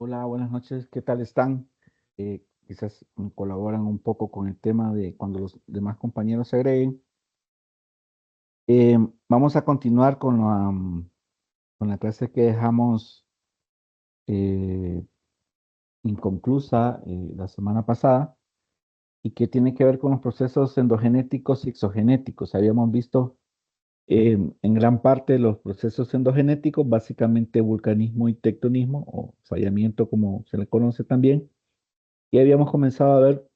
Hola, buenas noches, ¿qué tal están? Quizás colaboran un poco con el tema de cuando los demás compañeros se agreguen. Vamos a continuar con la clase que dejamos eh, inconclusa la semana pasada y que tiene que ver con los procesos endogenéticos y exogenéticos. Habíamos visto en gran parte los procesos endogenéticos, básicamente vulcanismo y tectonismo o fallamiento como se le conoce también, y habíamos comenzado a ver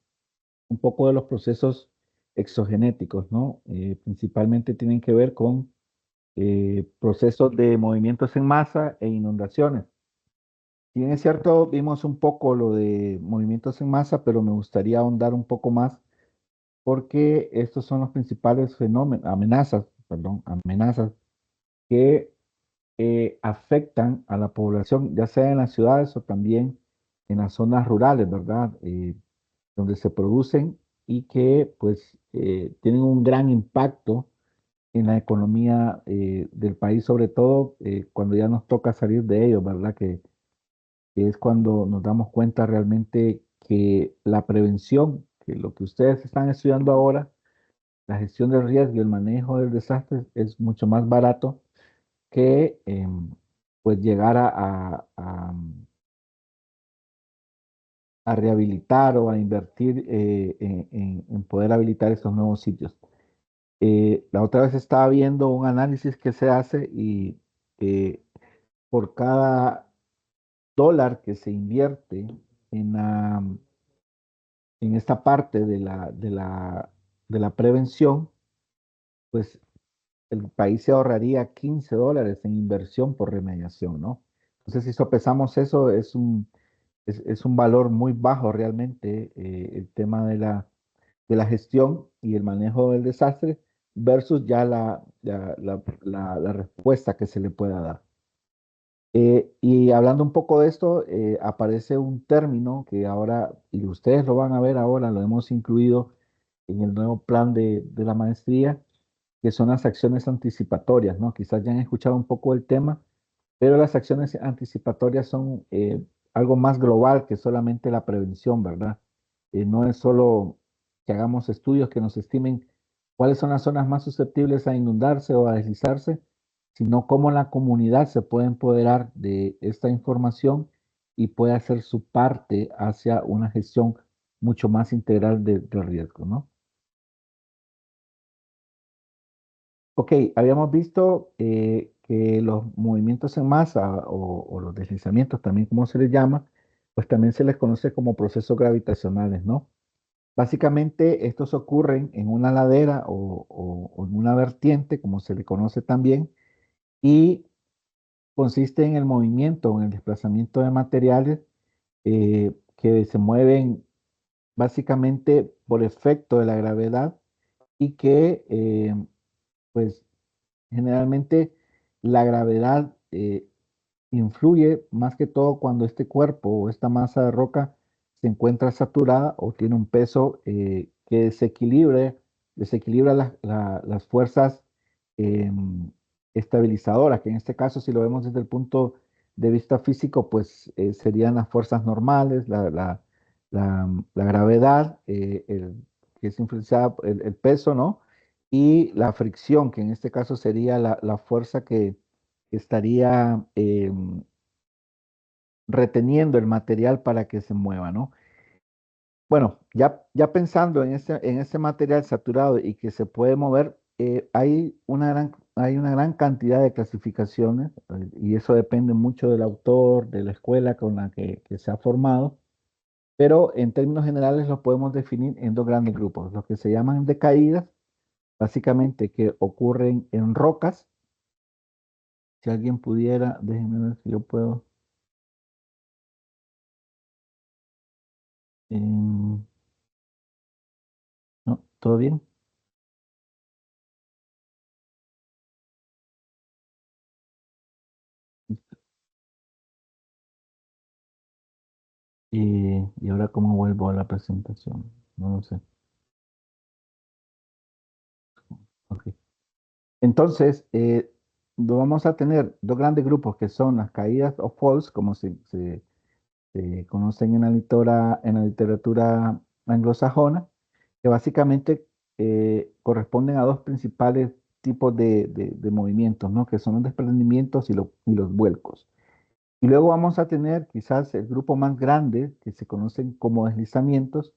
un poco de los procesos exogenéticos, ¿no? Principalmente tienen que ver con procesos de movimientos en masa e inundaciones. Si bien es cierto, vimos un poco lo de movimientos en masa, pero me gustaría ahondar un poco más porque estos son los principales fenómenos, amenazas que afectan a la población, ya sea en las ciudades o también en las zonas rurales, ¿verdad? Donde se producen y que pues tienen un gran impacto en la economía del país, sobre todo cuando ya nos toca salir de ellos, ¿verdad? Que es cuando nos damos cuenta realmente que la prevención, que lo que ustedes están estudiando ahora, la gestión del riesgo y el manejo del desastre es mucho más barato que pues llegar a rehabilitar o a invertir en poder habilitar estos nuevos sitios. La otra vez estaba viendo un análisis que se hace y por cada dólar que se invierte en, en esta parte de la prevención, pues el país se ahorraría $15 en inversión por remediación, ¿no? Entonces, si sopesamos eso, es un valor muy bajo realmente el tema de la gestión y el manejo del desastre versus ya la respuesta que se le pueda dar. Y hablando un poco de esto, aparece un término que ahora, y ustedes lo van a ver ahora, lo hemos incluido en el nuevo plan de la maestría, que son las acciones anticipatorias, ¿no? Quizás ya han escuchado un poco el tema, pero las acciones anticipatorias son algo más global que solamente la prevención, ¿verdad? No es solo que hagamos estudios que nos estimen cuáles son las zonas más susceptibles a inundarse o a deslizarse, sino cómo la comunidad se puede empoderar de esta información y puede hacer su parte hacia una gestión mucho más integral del riesgo, ¿no? Ok, habíamos visto que los movimientos en masa o los deslizamientos, también como se les llama, pues también se les conoce como procesos gravitacionales, ¿no? Básicamente estos ocurren en una ladera o en una vertiente, como se le conoce también, y consiste en el movimiento o en el desplazamiento de materiales que se mueven básicamente por efecto de la gravedad y que pues generalmente la gravedad influye más que todo cuando este cuerpo o esta masa de roca se encuentra saturada o tiene un peso que desequilibra las fuerzas em, estabilizadoras, que en este caso, si lo vemos desde el punto de vista físico, pues serían las fuerzas normales, la gravedad, que es influenciada por el peso, ¿no? Y la fricción, que en este caso sería la fuerza que estaría reteniendo el material para que se mueva, ¿no? Bueno, ya pensando en ese material saturado y que se puede mover, hay una gran cantidad de clasificaciones y eso depende mucho del autor, de la escuela con la que se ha formado, pero en términos generales los podemos definir en dos grandes grupos, los que se llaman decaídas, básicamente que ocurren en rocas. Si alguien pudiera, déjenme ver si yo puedo. ¿No? ¿Todo bien? Y ahora cómo vuelvo a la presentación. No lo sé. Ok. Entonces, vamos a tener dos grandes grupos que son las caídas o falls, como se conocen en la literatura anglosajona, que básicamente corresponden a dos principales tipos de movimientos, ¿no? Que son los desprendimientos y los vuelcos. Y luego vamos a tener quizás el grupo más grande, que se conocen como deslizamientos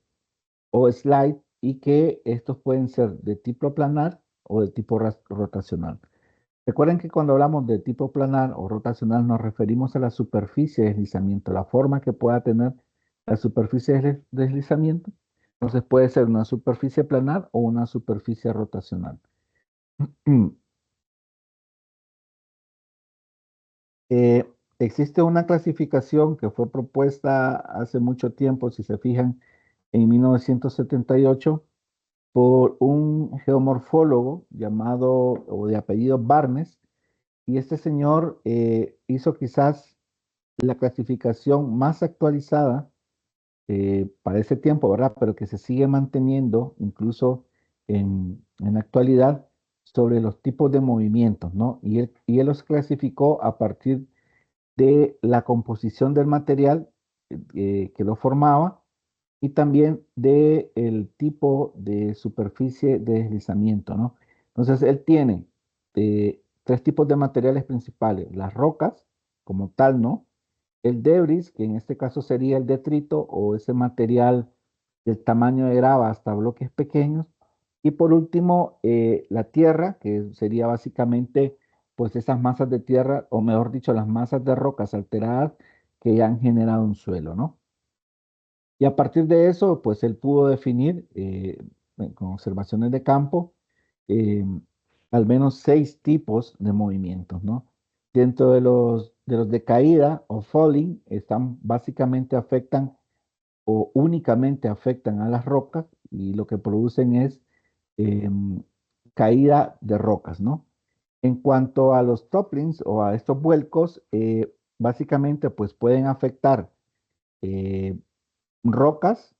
o slide, y que estos pueden ser de tipo planar o de tipo rotacional. Recuerden que cuando hablamos de tipo planar o rotacional nos referimos a la superficie de deslizamiento, la forma que pueda tener la superficie de deslizamiento. Entonces puede ser una superficie planar o una superficie rotacional. Existe una clasificación que fue propuesta hace mucho tiempo, si se fijan, en 1978 por un geomorfólogo llamado o de apellido Barnes, y este señor hizo quizás la clasificación más actualizada para ese tiempo, ¿verdad? Pero que se sigue manteniendo incluso en la actualidad sobre los tipos de movimientos, ¿no? Y él los clasificó a partir de la composición del material que lo formaba y también de el tipo de superficie de deslizamiento, ¿no? Entonces, él tiene tres tipos de materiales principales: las rocas como tal, ¿no? El debris, que en este caso sería el detrito o ese material del tamaño de grava hasta bloques pequeños. Y por último, la tierra, que sería básicamente pues esas masas de tierra, o mejor dicho, las masas de rocas alteradas que ya han generado un suelo, ¿no? Y a partir de eso, pues él pudo definir con observaciones de campo eh, al menos 6 tipos de movimientos, ¿no? Dentro de los de caída o falling, están básicamente afectan o únicamente afectan a las rocas, y lo que producen es em, caída de rocas, ¿no? En cuanto a los topplings o a estos vuelcos, básicamente pues pueden afectar eh, rocas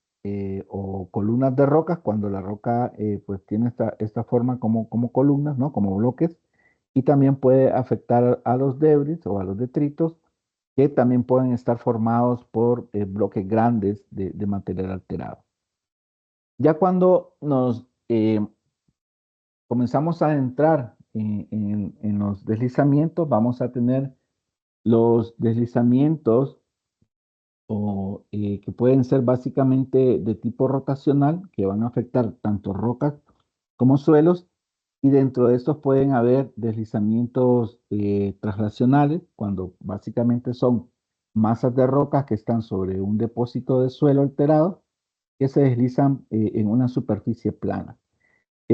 o columnas de rocas cuando la roca pues tiene esta forma como columnas, ¿no? Como bloques, y también puede afectar a los debris o a los detritos, que también pueden estar formados por bloques grandes de material alterado. Ya cuando nos comenzamos a entrar en los deslizamientos, vamos a tener los deslizamientos que pueden ser básicamente de tipo rotacional, que van a afectar tanto rocas como suelos, y dentro de estos pueden haber deslizamientos traslacionales, cuando básicamente son masas de rocas que están sobre un depósito de suelo alterado, que se deslizan en una superficie plana.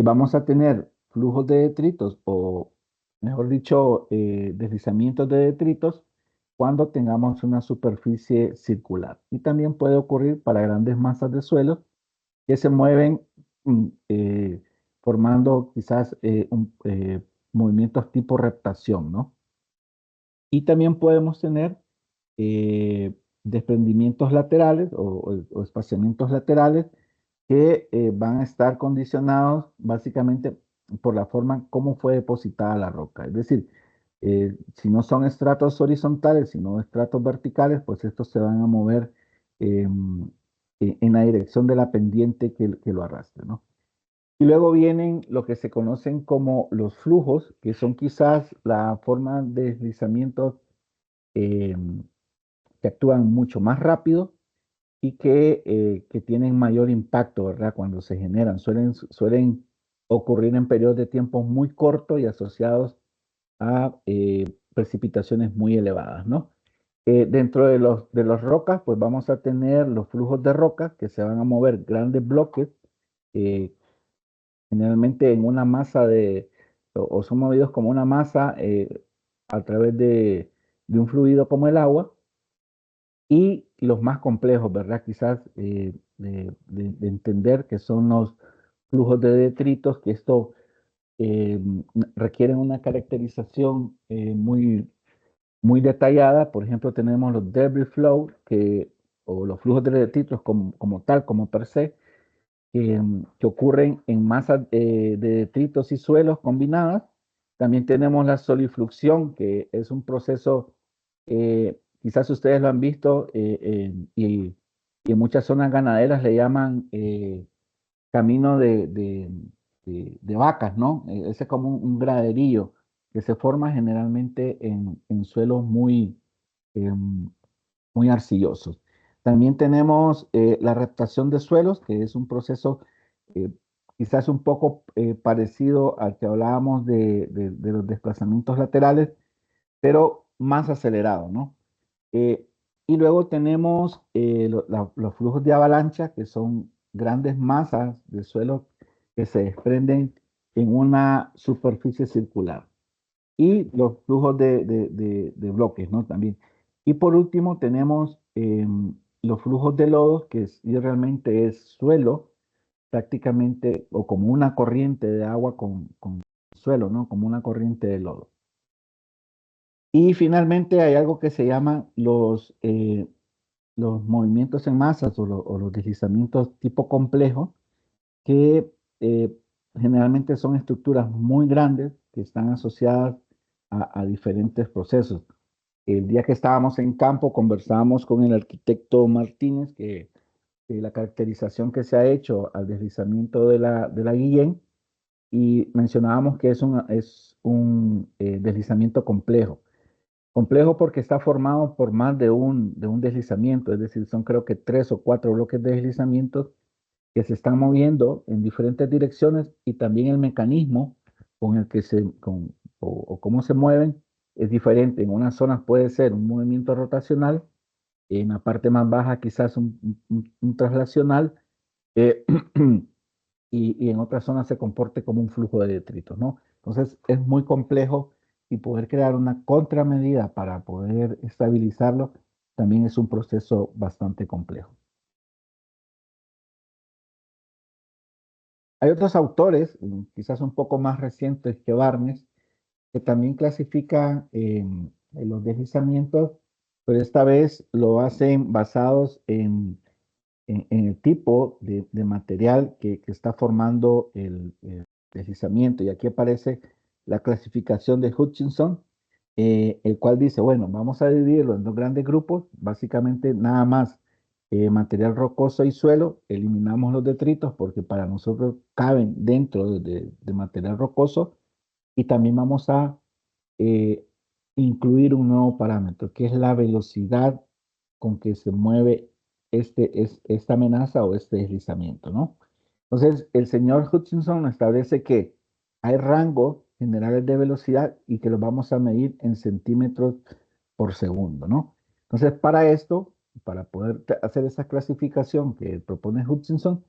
Vamos a tener flujos de detritos, o mejor dicho, deslizamientos de detritos, cuando tengamos una superficie circular. Y también puede ocurrir para grandes masas de suelo que se mueven formando quizás movimientos tipo reptación, ¿no? Y también podemos tener eh, desprendimientos laterales o espaciamientos laterales que van a estar condicionados básicamente por la forma como fue depositada la roca. Es decir, si no son estratos horizontales, sino estratos verticales, pues estos se van a mover en la dirección de la pendiente que lo arrastre, ¿no? Y luego vienen lo que se conocen como los flujos, que son quizás la forma de deslizamiento eh, que actúan mucho más rápido y que tienen mayor impacto, ¿verdad? Cuando se generan, suelen ocurrir en periodos de tiempo muy cortos y asociados a precipitaciones muy elevadas, ¿no? Dentro de los rocas, pues vamos a tener los flujos de rocas que se van a mover grandes bloques, eh, generalmente en una masa o son movidos como una masa a través de un fluido como el agua. Y los más complejos, ¿verdad? Quizás de entender, que son los flujos de detritos, que esto requieren una caracterización muy detallada. Por ejemplo, tenemos los debris flow, o los flujos de detritos como tal, como per se, que ocurren en masas de detritos y suelos combinadas. También tenemos la solifluxión, que es un proceso quizás ustedes lo han visto y en muchas zonas ganaderas le llaman camino de vacas, ¿no? Ese es como un graderillo que se forma generalmente en suelos em, muy arcillosos. También tenemos la reptación de suelos, que es un proceso eh, quizás un poco parecido al que hablábamos de los desplazamientos laterales, pero más acelerado, ¿no? Eh, y luego tenemos los flujos de avalancha, que son grandes masas de suelo que se desprenden en una superficie circular. Y los flujos de bloques, ¿no? También. Y por último tenemos los flujos de lodos, que sí realmente es suelo, prácticamente, o como una corriente de agua con suelo, ¿no? Como una corriente de lodo. Y finalmente hay algo que se llama los movimientos en masas o los deslizamientos tipo complejo, que generalmente son estructuras muy grandes que están asociadas a diferentes procesos. El día que estábamos en campo conversábamos con el arquitecto Martínez que la caracterización que se ha hecho al deslizamiento de la Guillén y mencionábamos que es un deslizamiento complejo. Complejo porque está formado por más de un deslizamiento, es decir, son creo que 3 o 4 bloques de deslizamientos que se están moviendo en diferentes direcciones y también el mecanismo con el que o cómo se mueven es diferente. En unas zonas puede ser un movimiento rotacional, en la parte más baja quizás un traslacional, eh, y en otras zonas se comporte como un flujo de detritos, ¿no? Entonces es muy complejo y poder crear una contramedida para poder estabilizarlo también es un proceso bastante complejo. Hay otros autores, quizás un poco más recientes que Barnes, que también clasifican los deslizamientos, pero esta vez lo hacen basados en el tipo de material que está formando el deslizamiento. Y aquí aparece la clasificación de Hutchinson, el cual dice, bueno, vamos a dividirlo en 2 grandes grupos, básicamente nada más material rocoso y suelo, eliminamos los detritos porque para nosotros caben dentro de material rocoso y también vamos a eh, incluir un nuevo parámetro, que es la velocidad con que se mueve esta amenaza o este deslizamiento, ¿no? Entonces, el señor Hutchinson establece que hay rangos generales de velocidad y que los vamos a medir en centímetros por segundo, ¿no? Entonces, para esto, para poder hacer esa clasificación que propone Hutchinson,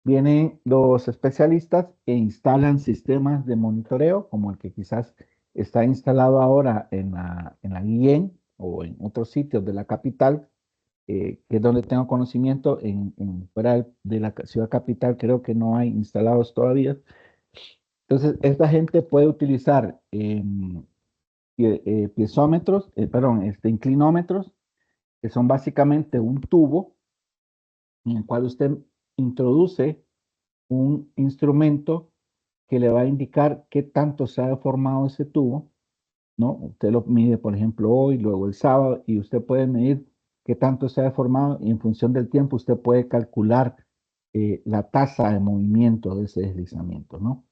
vienen los especialistas e instalan sistemas de monitoreo, como el que quizás está instalado ahora en la Guillén o en otros sitios de la capital, que es donde tengo conocimiento, fuera de la ciudad capital creo que no hay instalados todavía. Entonces, esta gente puede utilizar piezómetros, perdón, inclinómetros, que son básicamente un tubo en el cual usted introduce un instrumento que le va a indicar qué tanto se ha deformado ese tubo, ¿no? Usted lo mide, por ejemplo, hoy, luego el sábado, y usted puede medir qué tanto se ha deformado y en función del tiempo usted puede calcular la tasa de movimiento de ese deslizamiento, ¿no?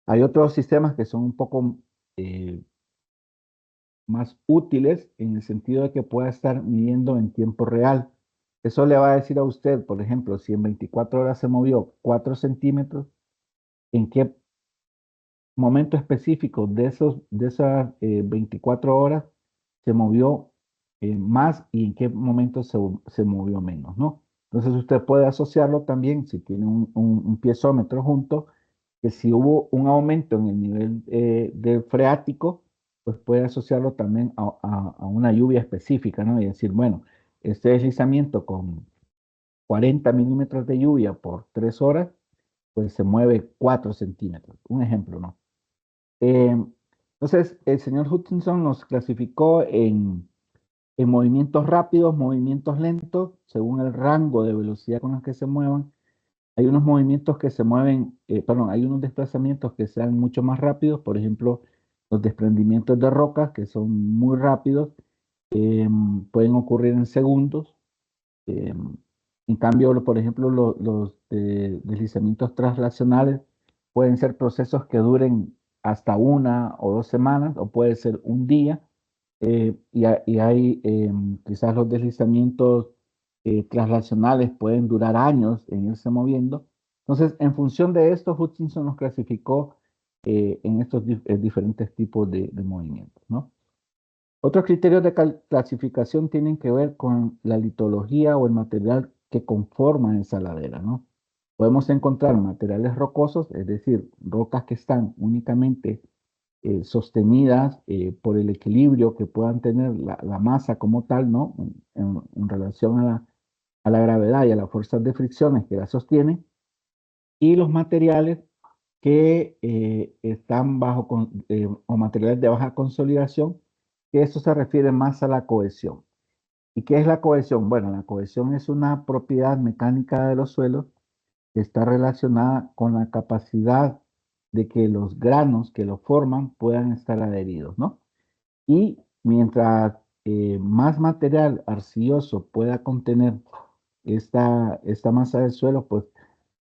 Hay otros sistemas que son un poco eh, más útiles en el sentido de que pueda estar midiendo en tiempo real. Eso le va a decir a usted, por ejemplo, si en 24 horas se movió 4 centímetros, en qué momento específico de esas 24 horas se movió más y en qué momento se movió menos, ¿no? Entonces usted puede asociarlo también, si tiene un piezómetro junto, que si hubo un aumento en el nivel del freático, pues puede asociarlo también a una lluvia específica, ¿no? Y decir, bueno, este deslizamiento con 40 milímetros de lluvia por 3 horas, pues se mueve 4 centímetros. Un ejemplo, ¿no? Eh, entonces, el señor Hutchinson nos clasificó en movimientos rápidos, movimientos lentos, según el rango de velocidad con el que se muevan. Hay unos movimientos que se mueven, perdón, hay unos desplazamientos que sean mucho más rápidos, por ejemplo, los desprendimientos de rocas, que son muy rápidos, pueden ocurrir en segundos. En cambio, por ejemplo, los deslizamientos traslacionales pueden ser procesos que duren hasta 1 o 2 semanas, o puede ser un día. Y hay quizás los deslizamientos traslacionales pueden durar años en irse moviendo. Entonces, en función de esto, Hutchinson los clasificó en estos diferentes tipos de movimientos, ¿no? Otros criterios de clasificación tienen que ver con la litología o el material que conforma esa ladera, ¿no? Podemos encontrar materiales rocosos, es decir, rocas que están únicamente sostenidas por el equilibrio que puedan tener la masa como tal, ¿no? En relación a la gravedad y a las fuerzas de fricciones que la sostienen, y los materiales que están o materiales de baja consolidación, que eso se refiere más a la cohesión. ¿Y qué es la cohesión? Bueno, la cohesión es una propiedad mecánica de los suelos que está relacionada con la capacidad de que los granos que lo forman puedan estar adheridos, ¿no? Y mientras más material arcilloso pueda contener esta masa del suelo, pues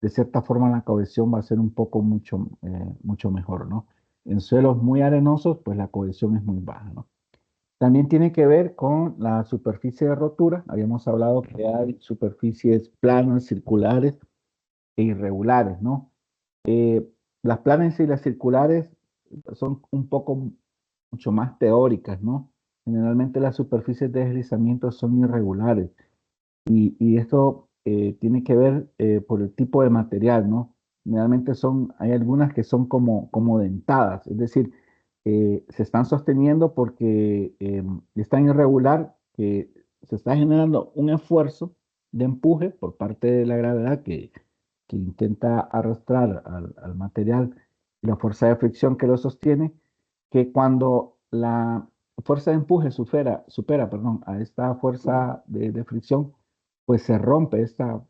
de cierta forma la cohesión va a ser un poco mucho mejor, ¿no? En suelos muy arenosos, pues la cohesión es muy baja, ¿no? También tiene que ver con la superficie de rotura. Habíamos hablado que hay superficies planas, circulares e irregulares, ¿no? Eh, las planas y las circulares son un poco mucho más teóricas, ¿no? Generalmente las superficies de deslizamiento son irregulares. Y esto tiene que ver por el tipo de material, ¿no? Generalmente hay algunas que son como dentadas, es decir, se están sosteniendo porque es tan irregular que se está generando un esfuerzo de empuje por parte de la gravedad que intenta arrastrar al material y la fuerza de fricción que lo sostiene, que cuando la fuerza de empuje supera, perdón, a esta fuerza de fricción, pues se rompe esta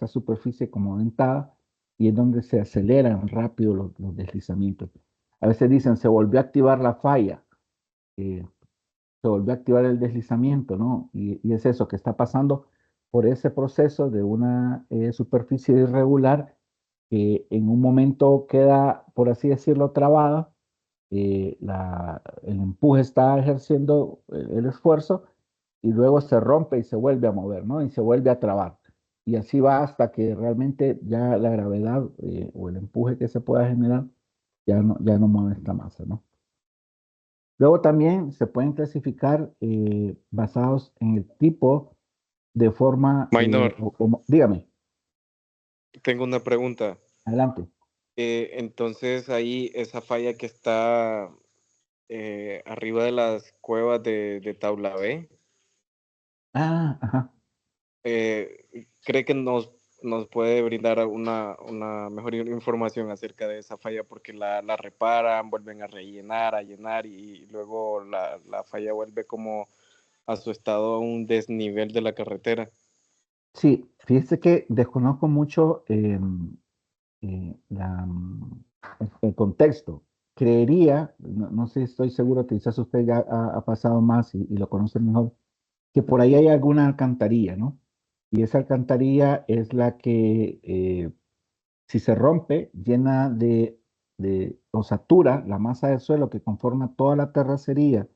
superficie como dentada, y es donde se aceleran rápido los deslizamientos. A veces dicen, se volvió a activar la falla, eh, se volvió a activar el deslizamiento, ¿no? Y es eso, que está pasando por ese proceso de una superficie irregular que en un momento queda, por así decirlo, trabada. El empuje está ejerciendo el esfuerzo, y luego se rompe y se vuelve a mover, ¿no? Y se vuelve a trabar. Y así va hasta que realmente ya la gravedad o el empuje que se pueda generar ya no mueve esta masa, ¿no? Luego también se pueden clasificar basados en el tipo de forma, Minor, dígame, tengo una pregunta. adelante. Entonces ahí esa falla que está arriba de las cuevas de Tabla B, Ah, ajá. ¿cree que nos puede brindar una mejor información acerca de esa falla? Porque la reparan, vuelven a rellenar, a llenar y luego la falla vuelve como a su estado a un desnivel de la carretera. Sí, fíjese que desconozco mucho el contexto. Creería, no sé, estoy seguro que quizás usted ya ha pasado más y lo conoce mejor, que por ahí hay alguna alcantarilla, ¿no? Y esa alcantarilla es la que, si se rompe, llena o satura la masa del suelo que conforma toda la terracería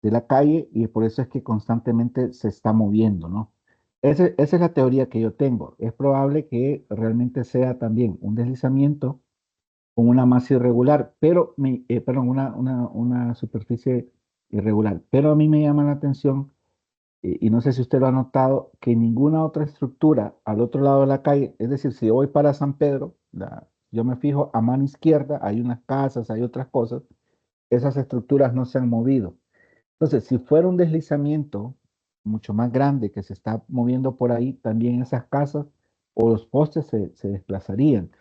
de la calle, y por eso es que constantemente se está moviendo, ¿no? Esa es la teoría que yo tengo. Es probable que realmente sea también un deslizamiento con una masa irregular, perdón, una superficie irregular. Pero a mí me llama la atención, y no sé si usted lo ha notado, que ninguna otra estructura al otro lado de la calle, es decir, si yo voy para San Pedro, yo me fijo a mano izquierda, hay unas casas, hay otras cosas, esas estructuras no se han movido. Entonces, si fuera un deslizamiento mucho más grande que se está moviendo por ahí, también esas casas o los postes se desplazarían.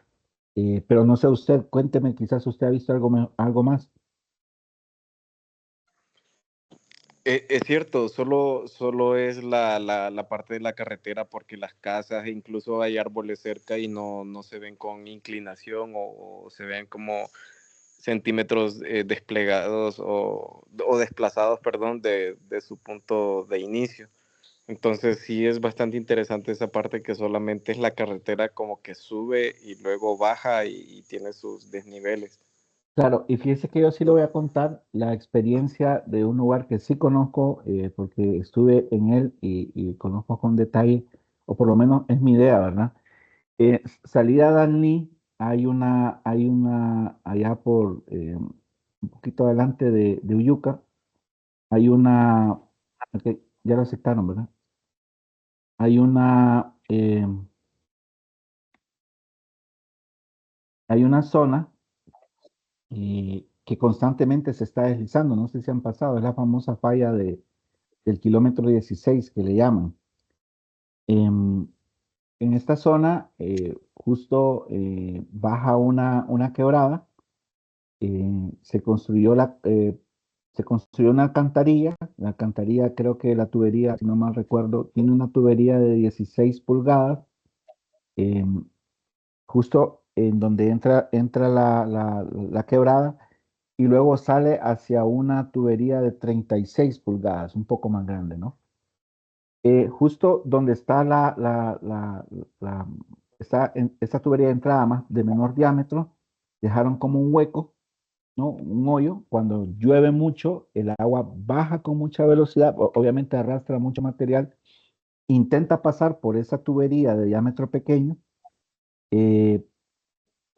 Pero no sé usted, cuénteme, quizás usted ha visto algo más. Es cierto, solo es la parte de la carretera porque las casas, e incluso hay árboles cerca y no se ven con inclinación o se ven como centímetros desplegados o desplazados, perdón, de su punto de inicio. Entonces sí es bastante interesante esa parte que solamente es la carretera como que sube y luego baja y tiene sus desniveles. Claro, y fíjese que yo sí le voy a contar la experiencia de un lugar que sí conozco, porque estuve en él y conozco con detalle, o por lo menos es mi idea, ¿verdad? Salida a Danlí, allá por un poquito adelante de Uyuca, hay una, ok, ya lo aceptaron, ¿verdad? Hay hay una zona que constantemente se está deslizando, no sé si han pasado, es la famosa falla del kilómetro 16 que le llaman. Em, en esta zona, justo baja una quebrada, se construyó una alcantarilla. La alcantarilla, creo que la tubería, si no mal recuerdo, tiene una tubería de 16 pulgadas, em, justo en donde entra la quebrada, y luego sale hacia una tubería de 36 pulgadas, un poco más grande, ¿no? Justo donde está la- esta tubería de entrada más de menor diámetro, dejaron como un hueco, ¿no? Un hoyo. Cuando llueve mucho, el agua baja con mucha velocidad, obviamente arrastra mucho material, intenta pasar por esa tubería de diámetro pequeño. eh,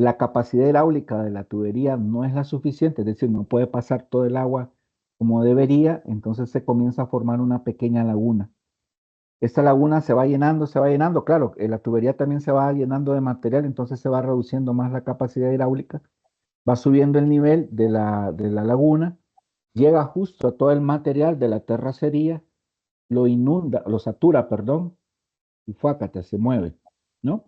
la capacidad hidráulica de la tubería no es la suficiente, es decir, no puede pasar todo el agua como debería, entonces se comienza a formar una pequeña laguna. Esta laguna se va llenando, claro, la tubería también se va llenando de material, entonces se va reduciendo más la capacidad hidráulica, va subiendo el nivel de la laguna, llega justo a todo el material de la terracería, lo inunda, lo satura, perdón, y fuácate, se mueve, ¿no?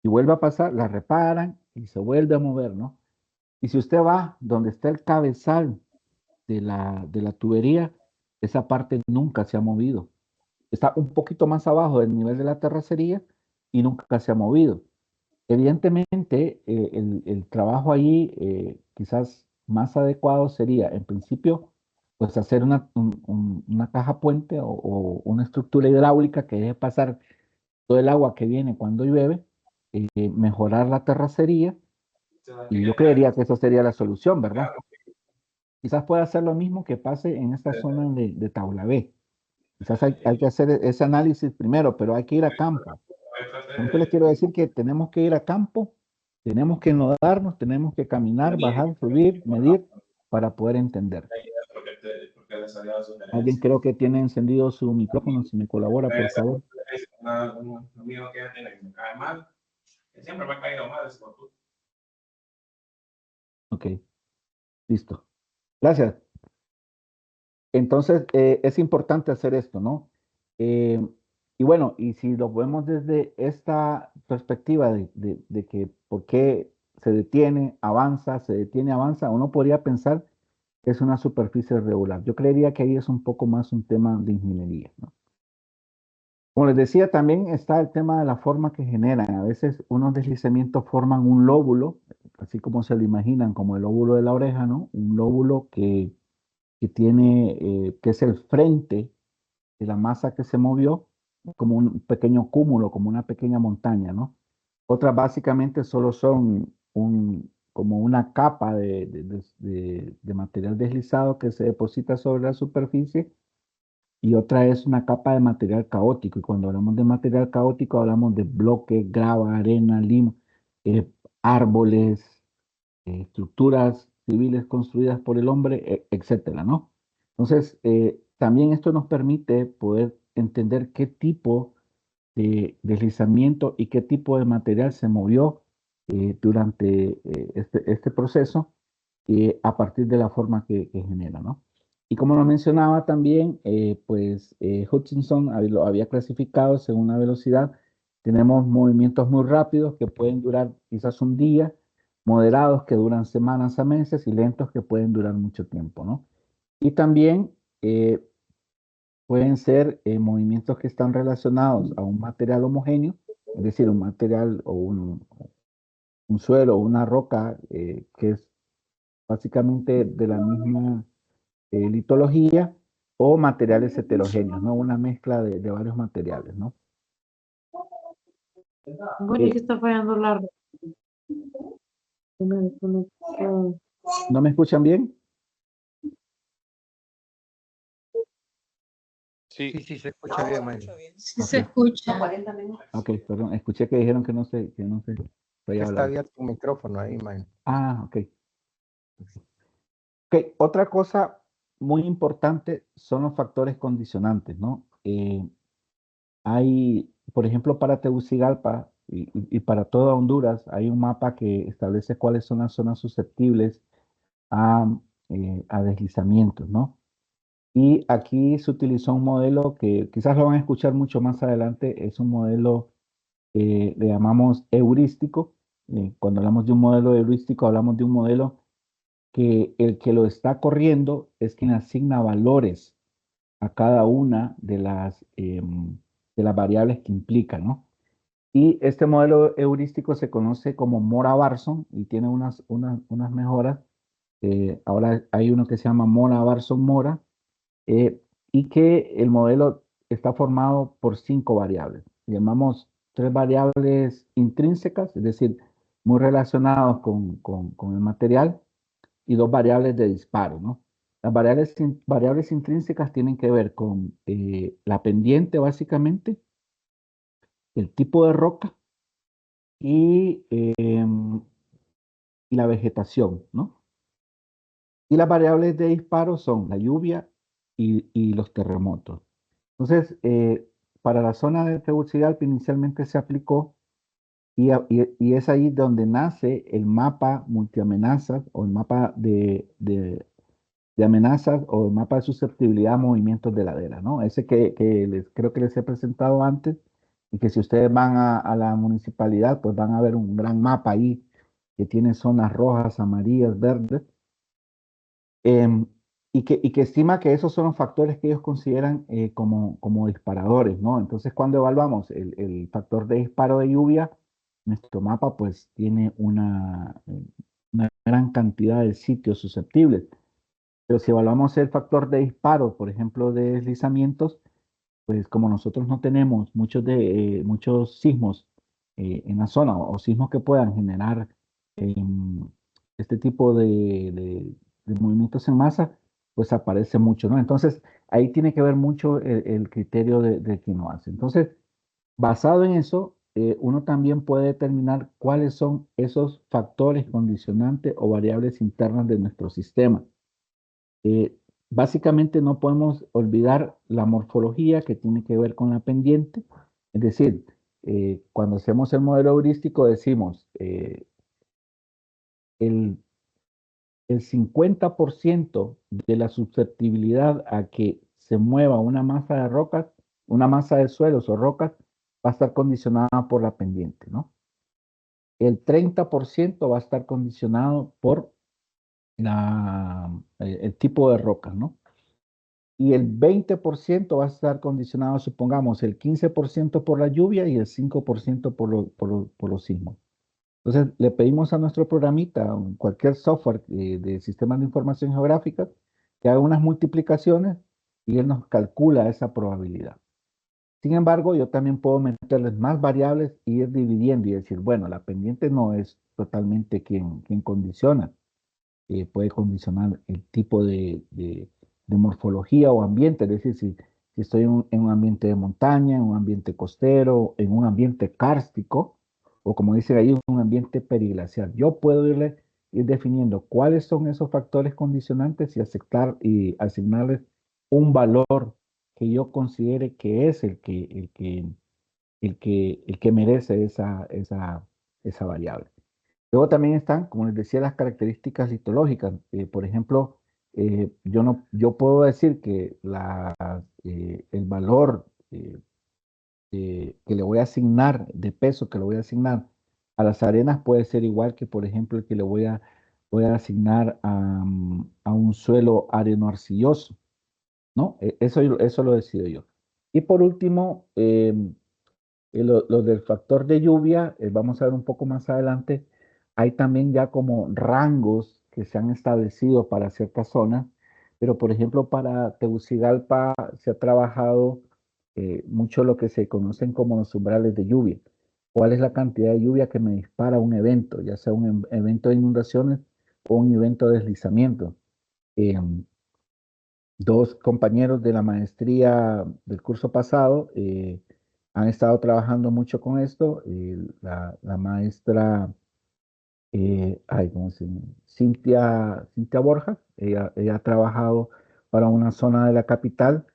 Y vuelve a pasar, la reparan y se vuelve a mover, ¿no? Y si usted va donde está el cabezal de la tubería, esa parte nunca se ha movido. Está un poquito más abajo del nivel de la terracería y nunca se ha movido. Evidentemente, el trabajo allí quizás más adecuado sería, en principio, pues hacer una caja puente o una estructura hidráulica que deje pasar todo el agua que viene cuando llueve, mejorar la terracería, y yo creería que eso sería la solución, ¿verdad? Quizás pueda hacer lo mismo que pase en esta zona de Tabla B. Quizás hay que hacer ese análisis primero, pero hay que ir a campo. Con esto les quiero decir que tenemos que ir a campo, tenemos que enlodarnos, tenemos que caminar, bajar, subir, medir para poder entender. Alguien creo que tiene encendido su micrófono, si me colabora, por favor. Ok, listo. Gracias. Entonces, es importante hacer esto, ¿no? Eh, y bueno, y si lo vemos desde esta perspectiva de que por qué se detiene, avanza, se detiene, avanza, uno podría pensar que es una superficie irregular. Yo creería que ahí es un poco más un tema de ingeniería, ¿no? Como les decía, también está el tema de la forma que generan. A veces unos deslizamientos forman un lóbulo, así como se lo imaginan, como el lóbulo de la oreja, ¿no? Un lóbulo que tiene, que es el frente de la masa que se movió, como un pequeño cúmulo, como una pequeña montaña, ¿no? Otras básicamente solo son como una capa de material deslizado que se deposita sobre la superficie, y otra es una capa de material caótico. Y cuando hablamos de material caótico, hablamos de bloques, grava, arena, limo, eh, árboles, estructuras civiles construidas por el hombre, etcétera, ¿no? Entonces, también esto nos permite poder entender qué tipo de deslizamiento y qué tipo de material se movió durante este proceso, a partir de la forma que genera, ¿no? Y como lo mencionaba también, pues Hutchinson lo había clasificado según la velocidad. Tenemos movimientos muy rápidos que pueden durar quizás un día, moderados que duran semanas a meses, y lentos que pueden durar mucho tiempo, ¿no? Y también pueden ser movimientos que están relacionados a un material homogéneo, es decir, un material o un suelo o una roca que es básicamente de la misma litología, o materiales heterogéneos, ¿no? Una mezcla de varios materiales, ¿no? Bueno, es que está fallando la red. Una desconexión. ¿No me escuchan bien? Sí, Sí, se escucha bien, man. Sí Ok. se escucha. Ok, perdón, escuché que dijeron que no se podía Está hablar. abierto tu micrófono ahí, man. Ah, ok. Ok, otra cosa muy importante son los factores condicionantes, ¿no? Hay, por ejemplo, para Tegucigalpa y para toda Honduras, hay un mapa que establece cuáles son las zonas susceptibles a, a deslizamientos, ¿no? Y aquí se utilizó un modelo que quizás lo van a escuchar mucho más adelante, es un modelo le llamamos heurístico. Cuando hablamos de un modelo heurístico, hablamos de un modelo que el que lo está corriendo es quien asigna valores a cada una de las variables que implica, ¿no? Y este modelo heurístico se conoce como Mora-Barson y tiene unas mejoras. Ahora hay uno que se llama Mora-Barson-Mora, y que el modelo está formado por 5 variables. Llamamos 3 variables intrínsecas, es decir, muy relacionados con el material, y 2 variables de disparo, ¿no? Las variables intrínsecas tienen que ver con la pendiente, básicamente, el tipo de roca y la vegetación, ¿no? Y las variables de disparo son la lluvia y los terremotos. Entonces, para la zona de Tegucigalpa inicialmente se aplicó y es ahí donde nace el mapa multiamenazas o el mapa de amenazas o el mapa de susceptibilidad a movimientos de ladera, ¿no? Ese que creo que les he presentado antes y que si ustedes van a la municipalidad, pues van a ver un gran mapa ahí que tiene zonas rojas, amarillas, verdes, em, y que estima que esos son los factores que ellos consideran como disparadores, ¿no? Entonces, cuando evaluamos el factor de disparo de lluvia, nuestro mapa pues tiene una gran cantidad de sitios susceptibles. Pero si evaluamos el factor de disparo, por ejemplo, de deslizamientos, pues como nosotros no tenemos muchos sismos en la zona o sismos que puedan generar em, este tipo de movimientos en masa, pues aparece mucho, ¿no? Entonces, ahí tiene que ver mucho el criterio de quien lo hace. Entonces, basado en eso, uno también puede determinar cuáles son esos factores condicionantes o variables internas de nuestro sistema. Eh, Básicamente no podemos olvidar la morfología que tiene que ver con la pendiente. Es decir, cuando hacemos el modelo heurístico decimos el, el 50% de la susceptibilidad a que se mueva una masa de rocas, una masa de suelos o rocas, va a estar condicionada por la pendiente, ¿no? El 30% va a estar condicionado por el tipo de rocas, ¿no? Y el 20% va a estar condicionado, supongamos, el 15% por la lluvia y el 5% por los sismos. Entonces, le pedimos a nuestro programita, cualquier software de sistemas de información geográfica, que haga unas multiplicaciones y él nos calcula esa probabilidad. Sin embargo, yo también puedo meterles más variables y ir dividiendo y decir, bueno, la pendiente no es totalmente quien condiciona, puede condicionar el tipo de morfología o ambiente, es decir, si estoy en un ambiente de montaña, en un ambiente costero, en un ambiente kárstico, o como dicen ahí, un ambiente periglacial. Yo puedo ir definiendo cuáles son esos factores condicionantes y aceptar y asignarles un valor que yo considere que es el que merece esa variable. Luego también están, como les decía, las características litológicas. Por ejemplo, yo puedo decir que el valor que le voy a asignar de peso, que le voy a asignar a las arenas puede ser igual que, por ejemplo, el que le voy a asignar a un suelo areno-arcilloso, ¿no? Eso lo decido yo. Y por último, lo del factor de lluvia, vamos a ver un poco más adelante, hay también ya como rangos que se han establecido para ciertas zonas, pero por ejemplo para Tegucigalpa se ha trabajado mucho lo que se conocen como los umbrales de lluvia. ¿Cuál es la cantidad de lluvia que me dispara un evento, ya sea un evento de inundaciones o un evento de deslizamiento? Dos compañeros de la maestría del curso pasado han estado trabajando mucho con esto. La maestra, ¿cómo se llama? Cintia Borja, ella ha trabajado para una zona de la capital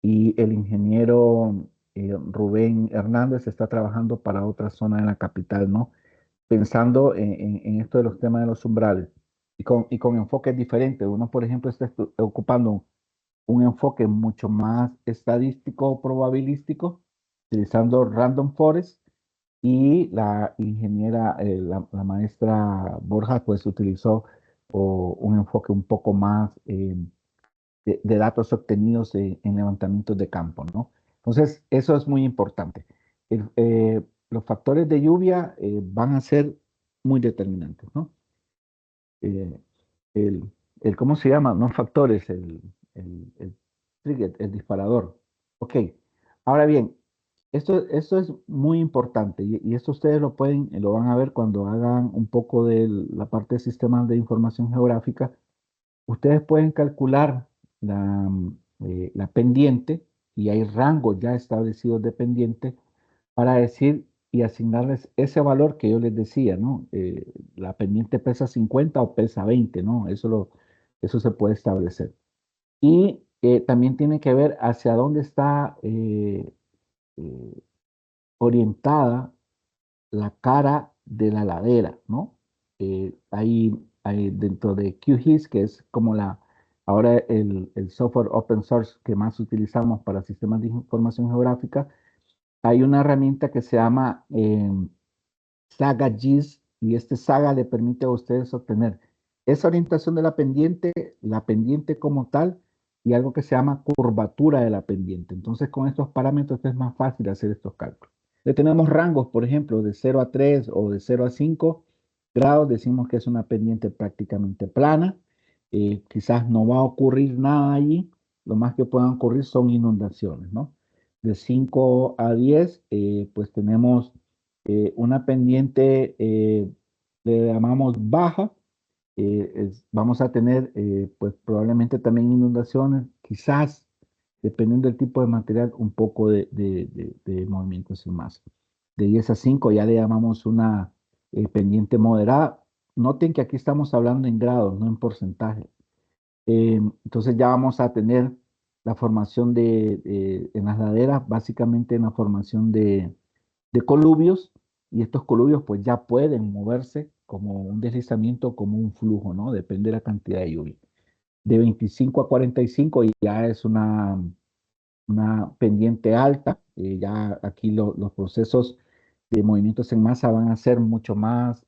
y el ingeniero Rubén Hernández está trabajando para otra zona de la capital, ¿no? Pensando en esto de los temas de los umbrales y con enfoques diferentes. Uno, por ejemplo, está ocupando un enfoque mucho más estadístico o probabilístico, utilizando Random Forest, y la ingeniera, la maestra Borja, pues utilizó un enfoque un poco más de datos obtenidos en levantamientos de campo, ¿no? Entonces, eso es muy importante. Los factores de lluvia van a ser muy determinantes, ¿no? Eh, ¿Cómo se llama? No factores, el trigger, el disparador. Ok, ahora bien, esto es muy importante y esto ustedes lo van a ver cuando hagan un poco de la parte de sistemas de información geográfica. Ustedes pueden calcular la pendiente y hay rangos ya establecidos de pendiente para decir y asignarles ese valor que yo les decía, ¿no? La pendiente pesa 50 o pesa 20, ¿no? Eso se puede establecer. Y también tiene que ver hacia dónde está eh, orientada la cara de la ladera, ¿no? Hay dentro de QGIS, que es como ahora el software open source que más utilizamos para sistemas de información geográfica, hay una herramienta que se llama Saga GIS, y este Saga le permite a ustedes obtener esa orientación de la pendiente como tal, y algo que se llama curvatura de la pendiente. Entonces, con estos parámetros es más fácil hacer estos cálculos. Le tenemos rangos, por ejemplo, de 0 a 3 o de 0 a 5 grados. Decimos que es una pendiente prácticamente plana. Quizás no va a ocurrir nada allí. Lo más que puedan ocurrir son inundaciones, ¿no? De 5 a 10, pues tenemos una pendiente, le llamamos baja. Vamos a tener, pues probablemente también inundaciones, quizás, dependiendo del tipo de material, un poco de movimiento sin masa. De 10 a 5 ya le llamamos una pendiente moderada. Noten que aquí estamos hablando en grados, no en porcentaje. Entonces ya vamos a tener la formación en las laderas, básicamente en la formación de coluvios, y estos coluvios pues ya pueden moverse como un deslizamiento, como un flujo, ¿no? Depende de la cantidad de lluvia. De 25 a 45 ya es una pendiente alta. Ya aquí los procesos de movimientos en masa van a ser mucho más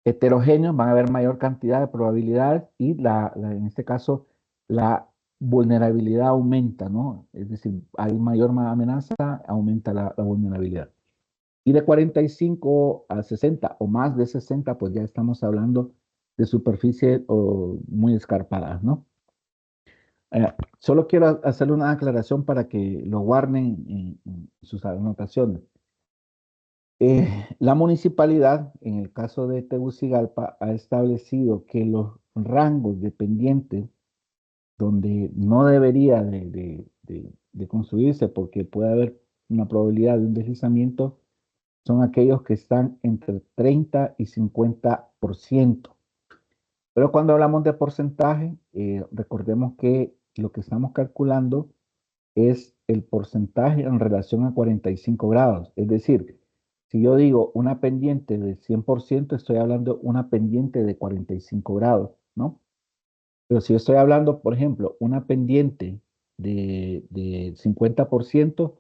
heterogéneos, van a haber mayor cantidad de probabilidades y en este caso la vulnerabilidad aumenta, ¿no? Es decir, hay mayor amenaza, aumenta la vulnerabilidad. Y de 45 a 60 o más de 60, pues ya estamos hablando de superficies muy escarpadas, ¿no? Solo quiero hacerle una aclaración para que lo guarden en sus anotaciones. La municipalidad, en el caso de Tegucigalpa, ha establecido que los rangos dependientes donde no debería de construirse porque puede haber una probabilidad de un deslizamiento son aquellos que están entre 30 y 50%. Pero cuando hablamos de porcentaje, recordemos que lo que estamos calculando es el porcentaje en relación a 45 grados. Es decir, si yo digo una pendiente de 100%, estoy hablando de una pendiente de 45 grados, ¿no? Pero si yo estoy hablando, por ejemplo, una pendiente de 50%,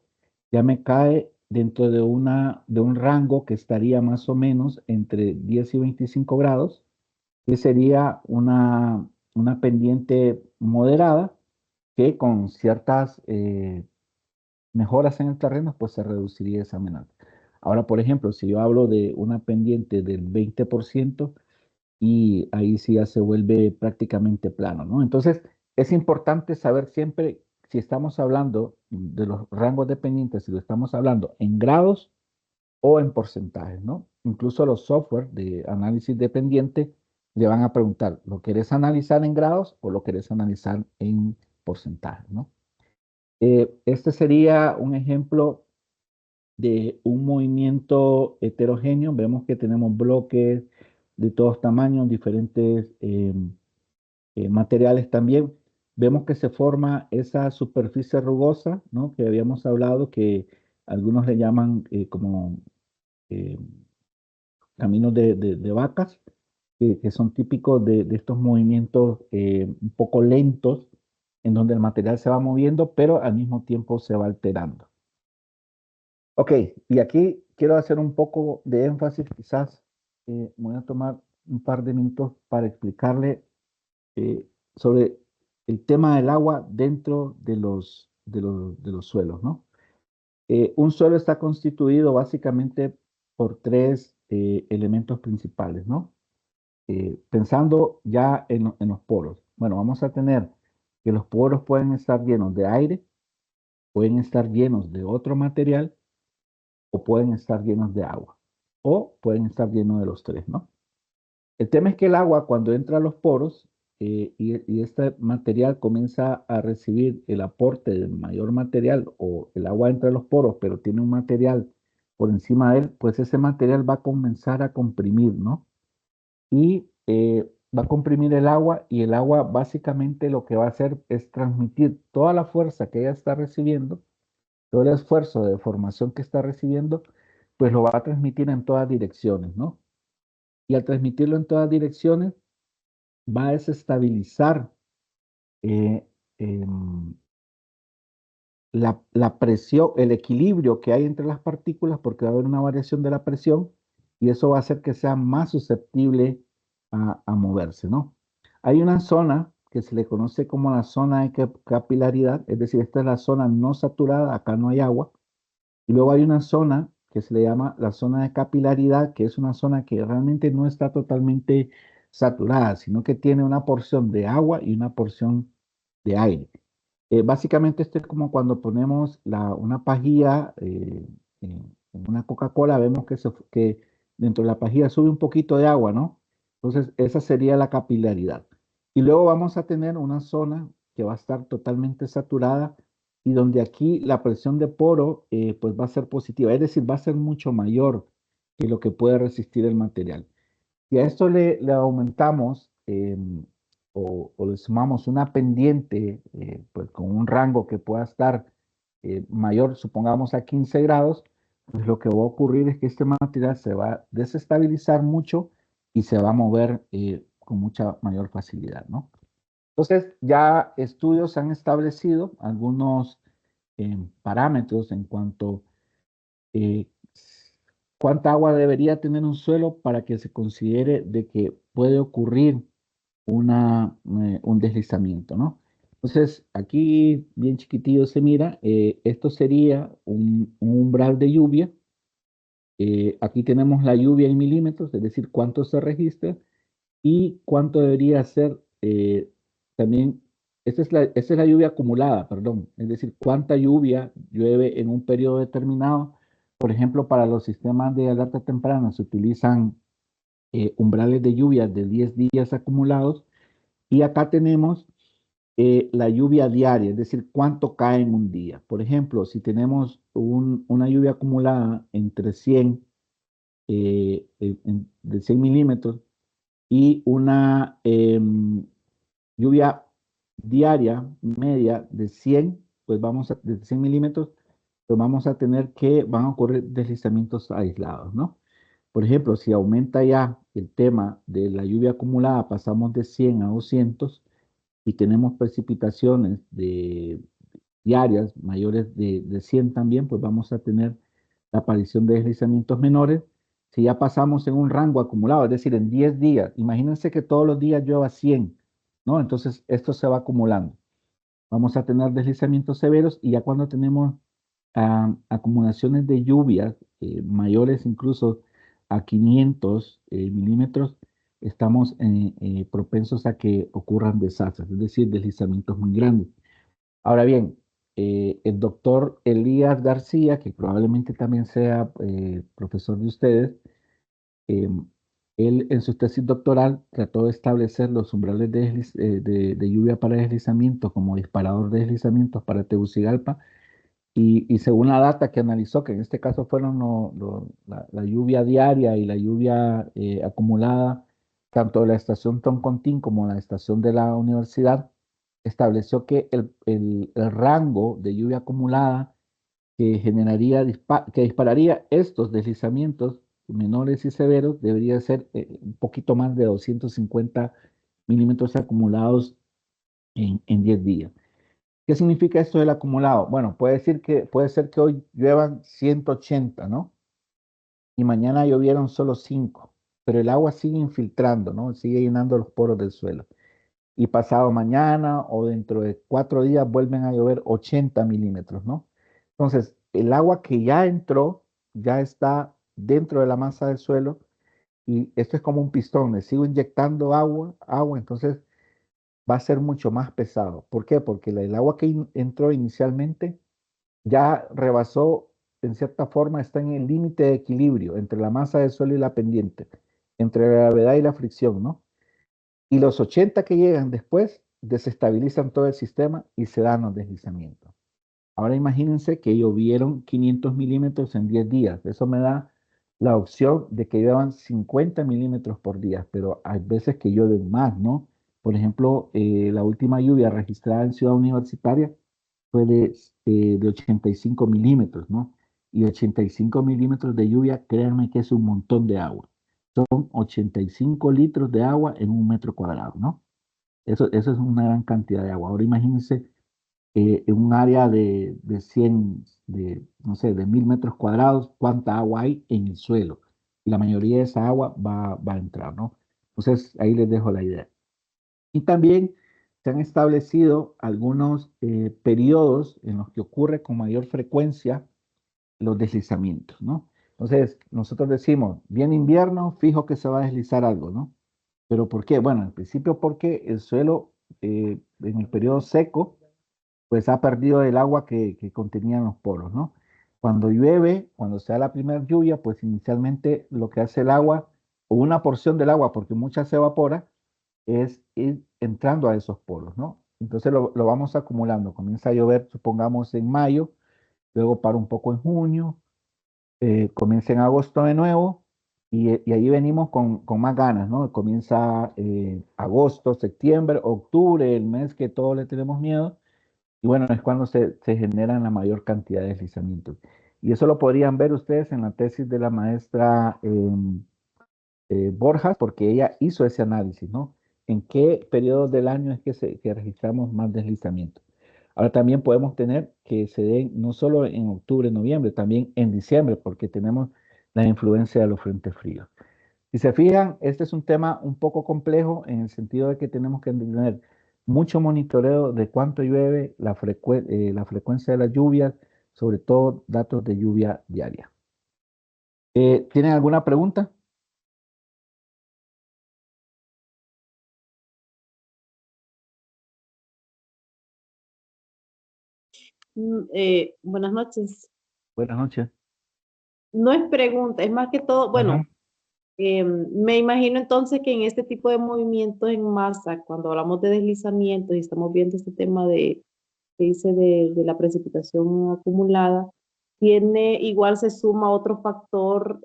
ya me cae dentro de un rango que estaría más o menos entre 10 y 25 grados, que sería una pendiente moderada que con ciertas mejoras en el terreno, pues se reduciría esa amenaza. Ahora, por ejemplo, si yo hablo de una pendiente del 20%, y ahí sí ya se vuelve prácticamente plano, ¿no? Entonces, es importante saber siempre si estamos hablando de los rangos dependientes, si lo estamos hablando en grados o en porcentajes, ¿no? Incluso los software de análisis dependiente le van a preguntar, ¿lo querés analizar en grados o lo querés analizar en porcentajes, ¿no? Este sería un ejemplo de un movimiento heterogéneo. Vemos que tenemos bloques de todos tamaños, diferentes materiales también. Vemos que se forma esa superficie rugosa, ¿no? Que habíamos hablado, que algunos le llaman como eh, caminos de vacas, que son típicos de estos movimientos un poco lentos, en donde el material se va moviendo, pero al mismo tiempo se va alterando. Ok, y aquí quiero hacer un poco de énfasis, quizás voy a tomar un par de minutos para explicarle sobre el tema del agua dentro de los suelos, ¿no? Un suelo está constituido básicamente por tres elementos principales, ¿no? Pensando ya en los poros. Bueno, vamos a tener que los poros pueden estar llenos de aire, pueden estar llenos de otro material o pueden estar llenos de agua o pueden estar llenos de los tres, ¿no? El tema es que el agua cuando entra a los poros y este material comienza a recibir el aporte de mayor material o el agua entra a los poros pero tiene un material por encima de él, pues ese material va a comenzar a comprimir, ¿no? Y va a comprimir el agua y el agua básicamente lo que va a hacer es transmitir toda la fuerza que ella está recibiendo, todo el esfuerzo de formación que está recibiendo, pues lo va a transmitir en todas direcciones, ¿no? Y al transmitirlo en todas direcciones, va a desestabilizar eh, em, la presión, el equilibrio que hay entre las partículas, porque va a haber una variación de la presión y eso va a hacer que sea más susceptible a moverse, ¿no? Hay una zona que se le conoce como la zona de capilaridad, es decir, esta es la zona no saturada, acá no hay agua, y luego hay una zona que se le llama la zona de capilaridad, que es una zona que realmente no está totalmente saturada, sino que tiene una porción de agua y una porción de aire. Básicamente esto es como cuando ponemos una pajilla en una Coca-Cola, vemos que dentro de la pajilla sube un poquito de agua, ¿no? Entonces esa sería la capilaridad. Y luego vamos a tener una zona que va a estar totalmente saturada y donde aquí la presión de poro pues va a ser positiva, es decir, va a ser mucho mayor que lo que puede resistir el material. Si a esto le aumentamos o le sumamos una pendiente pues con un rango que pueda estar mayor, supongamos a 15 grados, pues lo que va a ocurrir es que este material se va a desestabilizar mucho y se va a mover con mucha mayor facilidad, ¿no? Entonces, ya estudios han establecido algunos parámetros en cuanto eh, cuánta agua debería tener un suelo para que se considere de que puede ocurrir un deslizamiento, ¿no? Entonces, aquí bien chiquitillo se mira, esto sería un umbral de lluvia. Aquí tenemos la lluvia en milímetros, es decir, cuánto se registra y cuánto debería ser también, esta es la lluvia acumulada, perdón, es decir, cuánta lluvia llueve en un periodo determinado. Por ejemplo, para los sistemas de alerta temprana se utilizan umbrales de lluvia de 10 días acumulados y acá tenemos la lluvia diaria, es decir, cuánto cae en un día. Por ejemplo, si tenemos una lluvia acumulada entre 100, de 100 milímetros, y una lluvia diaria media de 100, pues de 100 milímetros, pues vamos a tener que van a ocurrir deslizamientos aislados, ¿no? Por ejemplo, si aumenta ya el tema de la lluvia acumulada, pasamos de 100 a 200 y tenemos precipitaciones diarias mayores de 100 también, pues vamos a tener la aparición de deslizamientos menores. Si ya pasamos en un rango acumulado, es decir, en 10 días, imagínense que todos los días llueva 100, ¿no? Entonces esto se va acumulando. Vamos a tener deslizamientos severos y ya cuando tenemos acumulaciones de lluvias mayores incluso a 500 milímetros, estamos propensos a que ocurran desastres, es decir, deslizamientos muy grandes. Ahora bien, el doctor Elías García, que probablemente también sea profesor de ustedes, eh, él en su tesis doctoral trató de establecer los umbrales de lluvia para deslizamientos como disparador de deslizamientos para Tegucigalpa y según la data que analizó, que en este caso fueron la lluvia diaria y la lluvia acumulada, tanto de la estación Toncontín como la estación de la universidad, estableció que el rango de lluvia acumulada que que dispararía estos deslizamientos menores y severos debería ser un poquito más de 250 milímetros acumulados en 10 días. ¿Qué significa esto del acumulado? Bueno, puede ser que hoy lluevan 180, ¿no? Y mañana llovieron solo 5, pero el agua sigue infiltrando, ¿no? Sigue llenando los poros del suelo. Y pasado mañana o dentro de 4 días vuelven a llover 80 milímetros, ¿no? Entonces, el agua que ya entró ya está dentro de la masa del suelo y esto es como un pistón, le sigo inyectando agua, entonces va a ser mucho más pesado. ¿Por qué? Porque el agua que entró inicialmente ya rebasó, en cierta forma, está en el límite de equilibrio entre la masa del suelo y la pendiente, entre la gravedad y la fricción, ¿no? Y los 80 que llegan después desestabilizan todo el sistema y se dan los deslizamientos. Ahora imagínense que llovieron 500 milímetros en 10 días. Eso me da la opción de que lluevan 50 milímetros por día, pero hay veces que llueven más, ¿no? Por ejemplo, la última lluvia registrada en Ciudad Universitaria fue de 85 milímetros, ¿no? Y 85 milímetros de lluvia, créanme que es un montón de agua. Son 85 litros de agua en un metro cuadrado, ¿no? Eso es una gran cantidad de agua. Ahora imagínense en un área de 100, no sé, de 1000 metros cuadrados, cuánta agua hay en el suelo. Y la mayoría de esa agua va a entrar, ¿no? Entonces, ahí les dejo la idea. Y también se han establecido algunos periodos en los que ocurre con mayor frecuencia los deslizamientos, ¿no? Entonces, nosotros decimos, viene invierno, fijo que se va a deslizar algo, ¿no? ¿Pero por qué? Bueno, en principio porque el suelo en el periodo seco, pues ha perdido el agua que contenían los poros, ¿no? Cuando llueve, cuando se da la primera lluvia, pues inicialmente lo que hace el agua, o una porción del agua, porque mucha se evapora, es ir entrando a esos poros, ¿no? Entonces lo vamos acumulando. Comienza a llover, supongamos, en mayo, luego para un poco en junio, comienza en agosto de nuevo, y ahí venimos con más ganas, ¿no? Comienza agosto, septiembre, octubre, el mes que todos le tenemos miedo, y bueno, es cuando se generan la mayor cantidad de deslizamientos. Y eso lo podrían ver ustedes en la tesis de la maestra Borjas, porque ella hizo ese análisis, ¿no? ¿En qué periodos del año es que registramos más deslizamientos? Ahora también podemos tener que se den no solo en octubre, noviembre, también en diciembre, porque tenemos la influencia de los frentes fríos. Si se fijan, este es un tema un poco complejo en el sentido de que tenemos que tener mucho monitoreo de cuánto llueve, la frecuencia de las lluvias, sobre todo datos de lluvia diaria. ¿Tienen alguna pregunta? Buenas noches. Buenas noches. No es pregunta, es más que todo, bueno, Ajá. me imagino entonces que en este tipo de movimientos en masa, cuando hablamos de deslizamientos y estamos viendo este tema que dice de la precipitación acumulada, tiene, igual se suma otro factor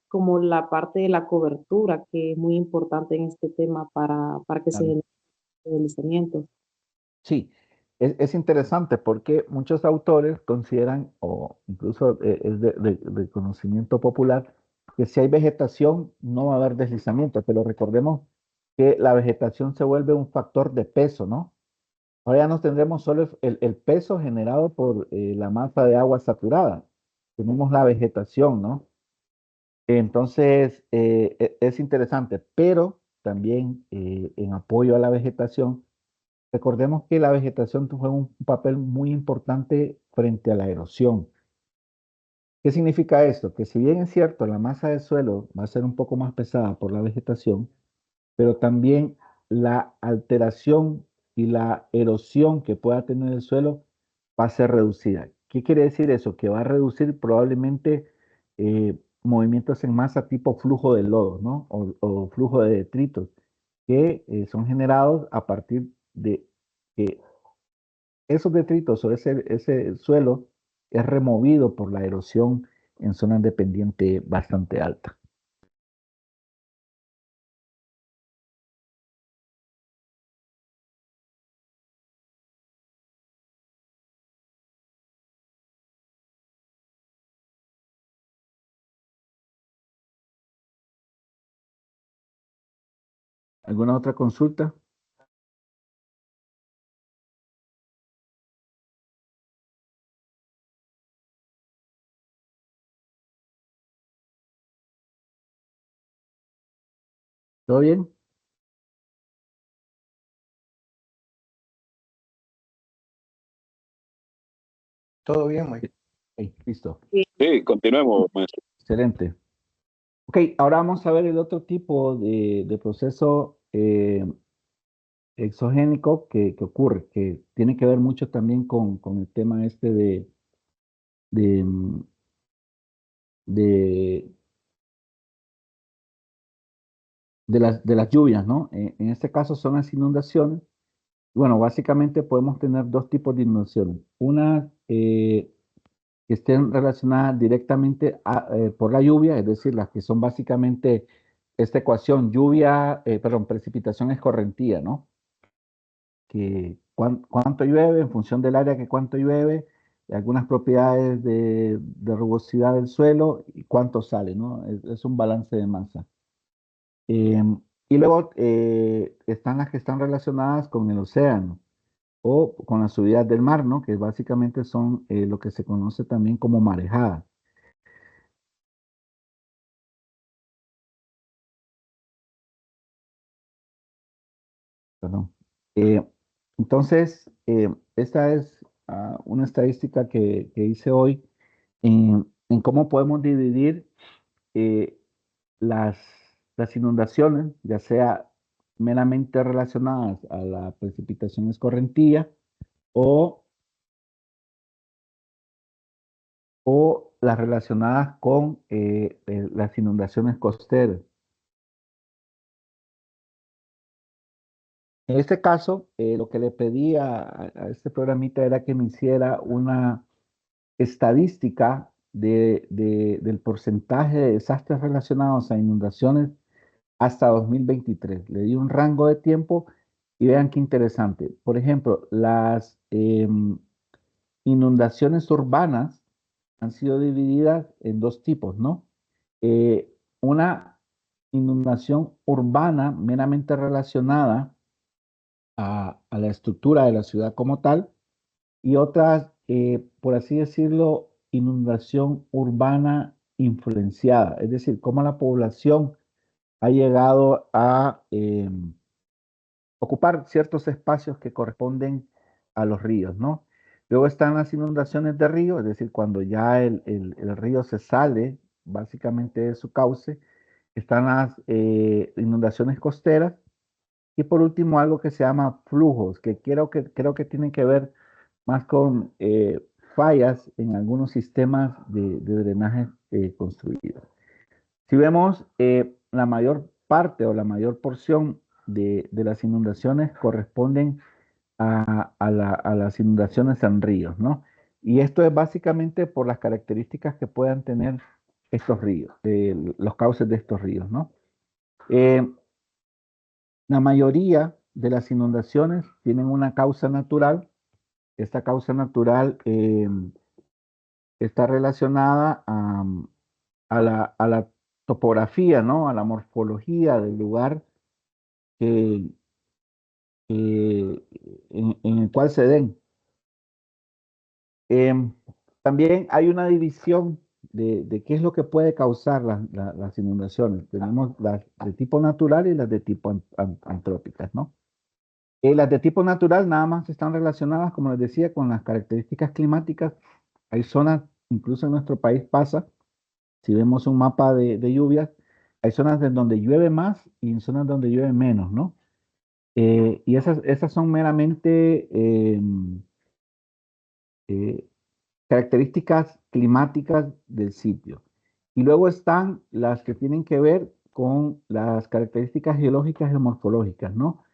como la parte de la cobertura, que es muy importante en este tema para que se Claro. genere deslizamientos. Sí, es interesante porque muchos autores consideran, o incluso es de conocimiento popular, que si hay vegetación no va a haber deslizamiento, pero recordemos que la vegetación se vuelve un factor de peso, ¿no? Ahora ya no tendremos solo el peso generado por la masa de agua saturada, tenemos la vegetación, ¿no? Entonces, es interesante, pero también en apoyo a la vegetación, recordemos que la vegetación juega un papel muy importante frente a la erosión. ¿Qué significa esto? Que si bien es cierto, la masa del suelo va a ser un poco más pesada por la vegetación, pero también la alteración y la erosión que pueda tener el suelo va a ser reducida. ¿Qué quiere decir eso? Que va a reducir probablemente movimientos en masa tipo flujo de lodo, ¿no? O flujo de detritos, que son generados a partir de que esos detritos o ese suelo es removido por la erosión en zonas de pendiente bastante alta. ¿Alguna otra consulta? ¿Todo bien? Todo bien, Mike. Ok, listo. Sí, continuemos, maestro. Excelente. Ok, ahora vamos a ver el otro tipo de proceso exogénico que ocurre, que tiene que ver mucho también con el tema este de, mm, de, de las lluvias, ¿no? En este caso son las inundaciones. Bueno, básicamente podemos tener dos tipos de inundaciones. Una que estén relacionadas directamente por la lluvia, es decir, las que son básicamente esta ecuación, perdón, precipitación escorrentía, ¿no? Que cuánto llueve en función del área que cuánto llueve, algunas propiedades de rugosidad del suelo y cuánto sale, ¿no? Es un balance de masa. Y luego están las que están relacionadas con el océano o con las subidas del mar, ¿no? Que básicamente son lo que se conoce también como marejada. Perdón. Eh, entonces, esta es una estadística que hice hoy en cómo podemos dividir eh, las, las inundaciones, ya sea meramente relacionadas a la precipitación escorrentía o, o las relacionadas con las inundaciones costeras. En este caso, lo que le pedí a este programita era que me hiciera una estadística del porcentaje de desastres relacionados a inundaciones hasta 2023. Le di un rango de tiempo y vean qué interesante. Por ejemplo, las inundaciones urbanas han sido divididas en dos tipos, ¿no? Una inundación urbana meramente relacionada a la estructura de la ciudad como tal y otras, por así decirlo, inundación urbana influenciada, es decir, cómo la población ha llegado a ocupar ciertos espacios que corresponden a los ríos, ¿no? Luego están las inundaciones de río, es decir, cuando ya el río se sale básicamente de su cauce, están las inundaciones costeras y por último algo que se llama flujos, que creo que tienen que ver más con fallas en algunos sistemas de drenaje construidos. Si vemos, la mayor parte o la mayor porción de las inundaciones corresponden a las inundaciones en ríos, ¿no? Y esto es básicamente por las características que puedan tener estos ríos, los cauces de estos ríos, ¿no? Eh, la mayoría de las inundaciones tienen una causa natural. Esta causa natural está relacionada a la topografía, ¿no? A la morfología del lugar que, en el cual se den. Em, También hay una división de qué es lo que puede causar las inundaciones. Tenemos las de tipo natural y las de tipo antrópicas, ¿no? Las de tipo natural nada más están relacionadas, como les decía, con las características climáticas. Hay zonas, incluso en nuestro país pasa, si vemos un mapa de lluvias, hay zonas en donde llueve más y en zonas donde llueve menos, ¿no? Y esas son meramente eh, características climáticas del sitio. Y luego están las que tienen que ver con las características geológicas y morfológicas, ¿no?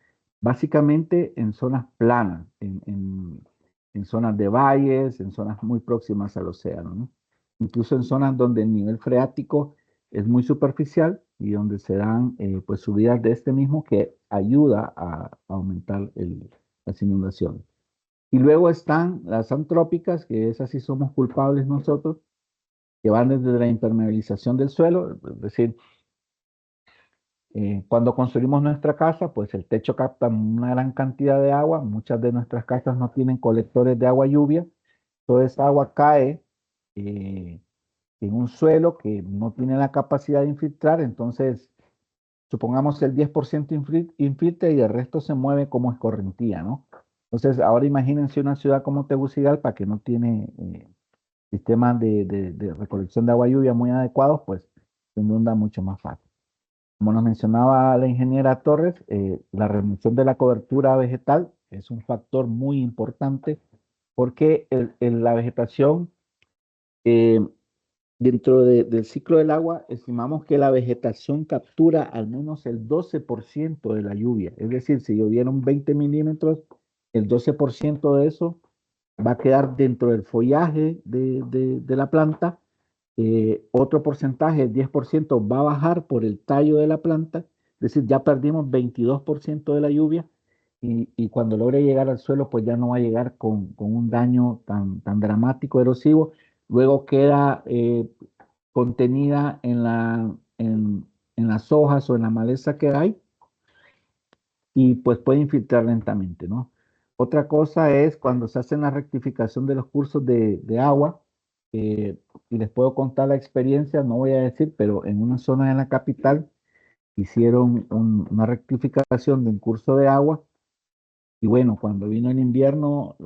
Básicamente en zonas planas, en zonas de valles, en zonas muy próximas al océano, ¿no? Incluso en zonas donde el nivel freático es muy superficial y donde se dan pues subidas de este mismo que ayuda a aumentar las inundaciones. Y luego están las antrópicas, que esas sí somos culpables nosotros, que van desde la impermeabilización del suelo, es decir, cuando construimos nuestra casa, pues el techo capta una gran cantidad de agua, muchas de nuestras casas no tienen colectores de agua lluvia, toda esa agua cae eh, en un suelo que no tiene la capacidad de infiltrar, entonces supongamos el 10% infiltra y el resto se mueve como escorrentía, ¿no? Entonces, ahora imagínense una ciudad como Tegucigalpa que no tiene sistemas de recolección de agua lluvia muy adecuados, pues se inunda mucho más fácil. Como nos mencionaba la ingeniera Torres, la reducción de la cobertura vegetal es un factor muy importante porque la vegetación, eh, dentro del ciclo del agua, estimamos que la vegetación captura al menos el 12% de la lluvia. Es decir, si llovieron 20 milímetros, el 12% de eso va a quedar dentro del follaje de la planta. Otro porcentaje, el 10%, va a bajar por el tallo de la planta. Es decir, ya perdimos 22% de la lluvia y cuando logre llegar al suelo, pues ya no va a llegar con un daño tan dramático, erosivo. Luego queda contenida en las hojas o en la maleza que hay y pues puede infiltrar lentamente, ¿no? Otra cosa es cuando se hace la rectificación de los cursos de agua, y les puedo contar la experiencia, no voy a decir, pero en una zona de la capital hicieron una rectificación de un curso de agua y bueno, cuando vino el invierno,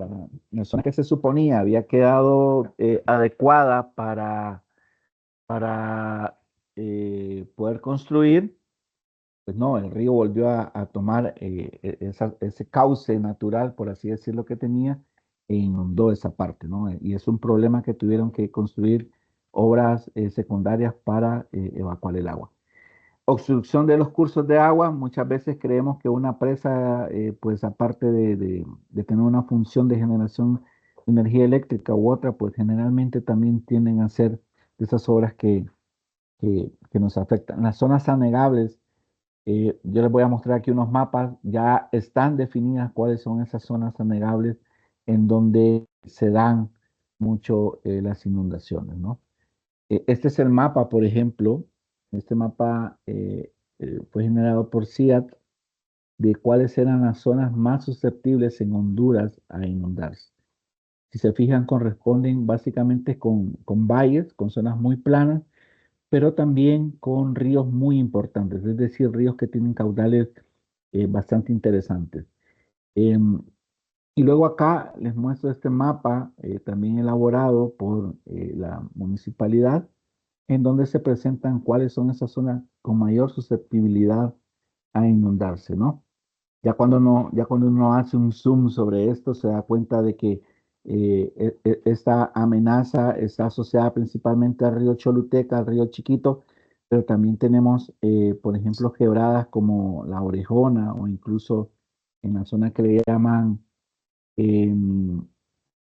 la zona que se suponía había quedado adecuada para poder construir, pues no, el río volvió a tomar ese cauce natural, por así decirlo, que tenía e inundó esa parte, ¿no? Y es un problema que tuvieron que construir obras secundarias para evacuar el agua. Obstrucción de los cursos de agua, muchas veces creemos que una presa, pues aparte de tener una función de generación de energía eléctrica u otra, pues generalmente también tienden a ser de esas obras que nos afectan. Las zonas anegables, yo les voy a mostrar aquí unos mapas, ya están definidas cuáles son esas zonas anegables en donde se dan mucho las inundaciones, ¿no? Este es el mapa, por ejemplo, este mapa fue generado por CIAT de cuáles eran las zonas más susceptibles en Honduras a inundarse. Si se fijan, corresponden básicamente con valles, con zonas muy planas, pero también con ríos muy importantes, es decir, ríos que tienen caudales bastante interesantes. Em, y luego acá les muestro este mapa también elaborado por la municipalidad, en donde se presentan cuáles son esas zonas con mayor susceptibilidad a inundarse, ¿no? Ya cuando uno hace un zoom sobre esto, se da cuenta de que esta amenaza está asociada principalmente al río Choluteca, al río Chiquito, pero también tenemos, por ejemplo, quebradas como la Orejona o incluso en la zona que le llaman em,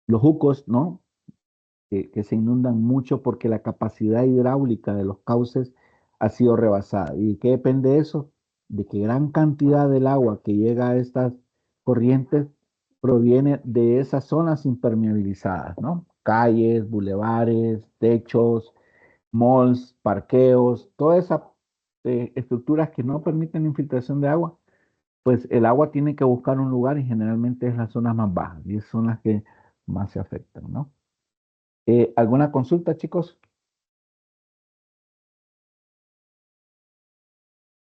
los Jucos, ¿no? Que se inundan mucho porque la capacidad hidráulica de los cauces ha sido rebasada. ¿Y de qué depende eso? De que gran cantidad del agua que llega a estas corrientes proviene de esas zonas impermeabilizadas, ¿no? Calles, bulevares, techos, malls, parqueos, todas esas estructuras que no permiten infiltración de agua, pues el agua tiene que buscar un lugar y generalmente es las zonas más bajas y son las que más se afectan, ¿no? ¿Alguna consulta, chicos?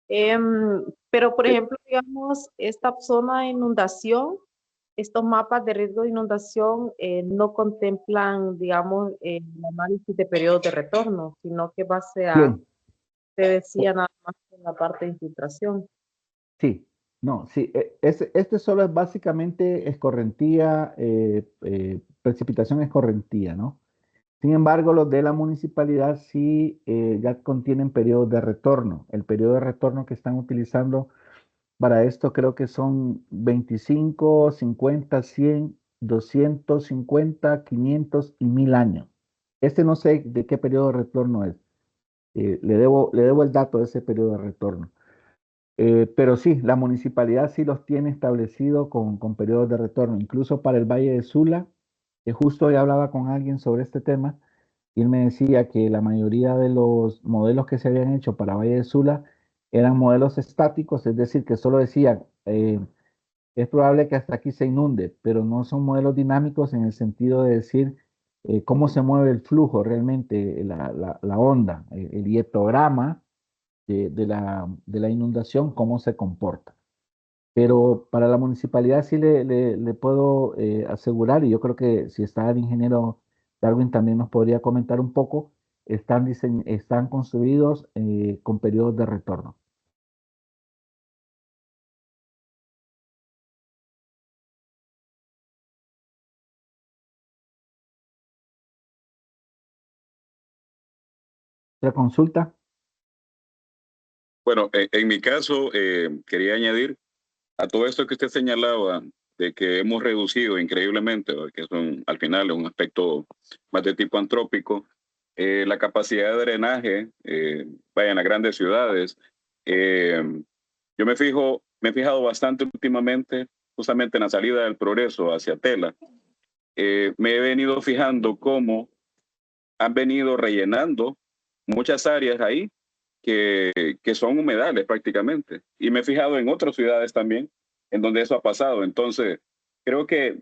Pero, por ejemplo, digamos, esta zona de inundación, estos mapas de riesgo de inundación no contemplan, digamos, el análisis de periodos de retorno, sino que base a Bien, Te decía nada más en la parte de infiltración. Sí, no, sí, este solo es básicamente escorrentía, precipitación escorrentía, ¿no? Sin embargo, los de la municipalidad sí ya contienen periodos de retorno. El periodo de retorno que están utilizando para esto creo que son 25, 50, 100, 250, 500 y 1000 años. Este no sé de qué periodo de retorno es. Le debo el dato de ese periodo de retorno. Pero sí, la municipalidad sí los tiene establecido con periodos de retorno. Incluso para el Valle de Sula, que justo hoy hablaba con alguien sobre este tema, y él me decía que la mayoría de los modelos que se habían hecho para Valle de Sula eran modelos estáticos, es decir, que solo decían, es probable que hasta aquí se inunde, pero no son modelos dinámicos en el sentido de decir cómo se mueve el flujo realmente, la onda, el hietograma de la inundación, cómo se comporta. Pero para la municipalidad sí le puedo asegurar, y yo creo que si está el ingeniero Darwin también nos podría comentar un poco, están construidos con periodos de retorno. ¿Otra consulta? Bueno, en mi caso, quería añadir a todo esto que usted señalaba de que hemos reducido increíblemente, ¿verdad? Que al final es un aspecto más de tipo antrópico, la capacidad de drenaje, vaya, en las grandes ciudades. eh, yo me he fijado bastante últimamente, justamente en la salida del Progreso hacia Tela, me he venido fijando cómo han venido rellenando muchas áreas ahí que son humedales prácticamente. Y me he fijado en otras ciudades también en donde eso ha pasado. Entonces, creo que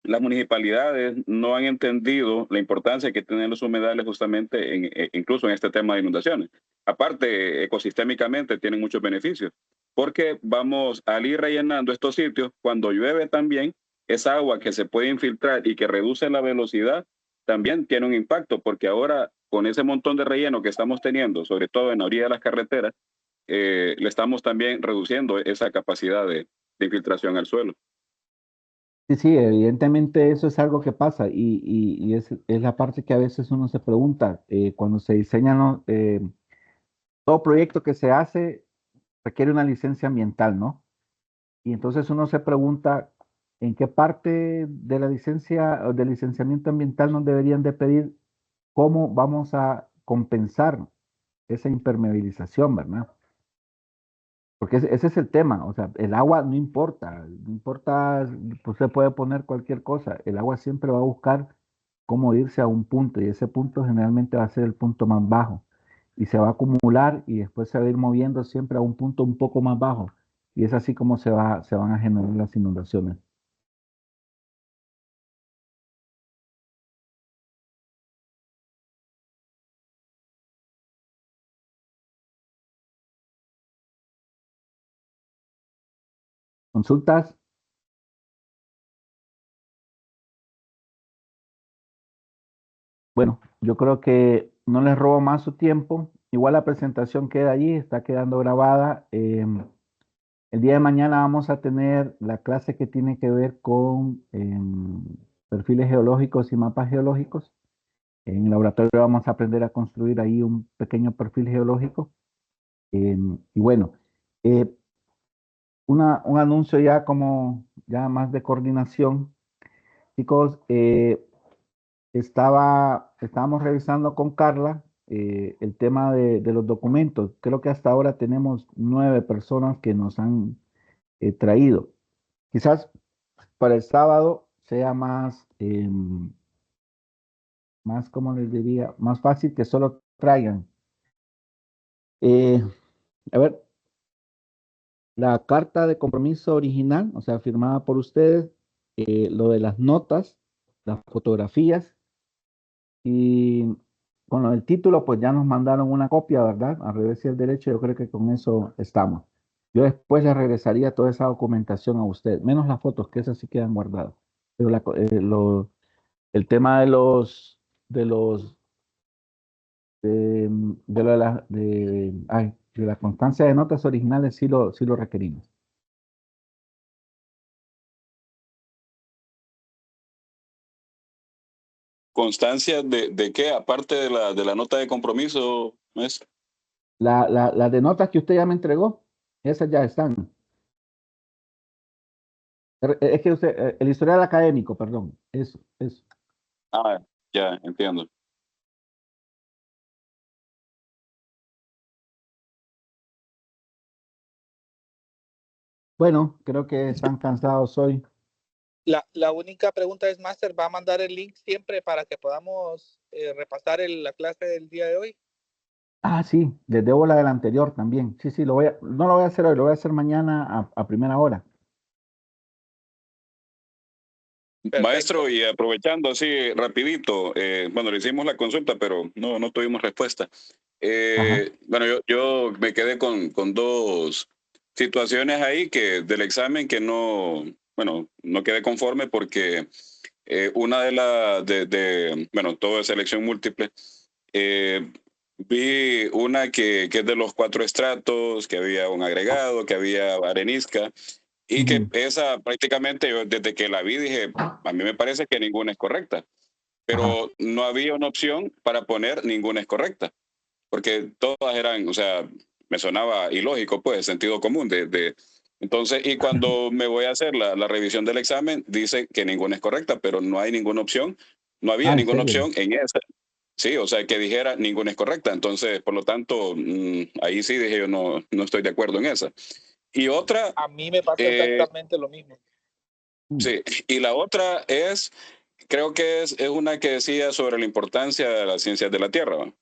las municipalidades no han entendido la importancia que tienen los humedales justamente incluso en este tema de inundaciones. Aparte, ecosistémicamente tienen muchos beneficios, porque vamos al ir rellenando estos sitios, cuando llueve también, esa agua que se puede infiltrar y que reduce la velocidad, también tiene un impacto, porque ahora con ese montón de relleno que estamos teniendo, sobre todo en la orilla de las carreteras, le estamos también reduciendo esa capacidad de infiltración al suelo. Sí, sí, evidentemente eso es algo que pasa y es la parte que a veces uno se pregunta cuando se diseñan todo proyecto que se hace requiere una licencia ambiental, ¿no? Y entonces uno se pregunta en qué parte de la licencia o del licenciamiento ambiental nos deberían de pedir cómo vamos a compensar esa impermeabilización, ¿verdad? Porque ese es el tema, o sea, el agua no importa, no importa, pues se puede poner cualquier cosa, el agua siempre va a buscar cómo irse a un punto y ese punto generalmente va a ser el punto más bajo y se va a acumular y después se va a ir moviendo siempre a un punto un poco más bajo y es así como se van a generar las inundaciones. ¿Consultas? Bueno, yo creo que no les robo más su tiempo. Igual la presentación queda allí, está quedando grabada. El día de mañana vamos a tener la clase que tiene que ver con perfiles geológicos y mapas geológicos. En el laboratorio vamos a aprender a construir ahí un pequeño perfil geológico. Y bueno, eh, un anuncio ya como ya más de coordinación. Chicos, estábamos revisando con Carla el tema de los documentos. Creo que hasta ahora tenemos 9 personas que nos han traído. Quizás para el sábado sea más, como les diría, más fácil que solo traigan. Eh, a ver, la carta de compromiso original, o sea, firmada por ustedes, lo de las notas, las fotografías y con lo del título, pues ya nos mandaron una copia, ¿verdad? Al revés y al derecho, yo creo que con eso estamos. Yo después le regresaría toda esa documentación a usted, menos las fotos, que esas sí quedan guardadas. Pero el tema de los De, lo de, la, de la constancia de notas originales sí lo requerimos. ¿Constancia de qué? Aparte de la nota de compromiso, maestro. Las de notas que usted ya me entregó, esas ya están. Es que usted, el historial académico, perdón, eso. Ah, ya, entiendo. Bueno, creo que están cansados hoy. La única pregunta es, Master, ¿va a mandar el link siempre para que podamos repasar la clase del día de hoy? Ah, sí, les debo la del anterior también. Sí, no lo voy a hacer hoy, lo voy a hacer mañana a primera hora. Perfecto. Maestro, y aprovechando así rapidito, bueno, le hicimos la consulta, pero no tuvimos respuesta. Bueno, yo me quedé con dos situaciones ahí que del examen que bueno, no quedé conforme porque una bueno, todo es selección múltiple. Vi una que es de los 4 estratos, que había un agregado, que había arenisca, y que esa prácticamente yo desde que la vi dije, a mí me parece que ninguna es correcta, pero no había una opción para poner ninguna es correcta, porque todas eran, o sea, me sonaba ilógico, pues, sentido común. Entonces, y cuando me voy a hacer la revisión del examen, dice que ninguna es correcta, pero no hay ninguna opción, no había ¿En ninguna serio? opción en esa. Sí, o sea, que dijera ninguna es correcta. Entonces, por lo tanto, ahí sí dije yo no estoy de acuerdo en esa. Y otra, A mí me pasa exactamente lo mismo. sí, y la otra creo que es una que decía sobre la importancia de las ciencias de la Tierra, ¿va?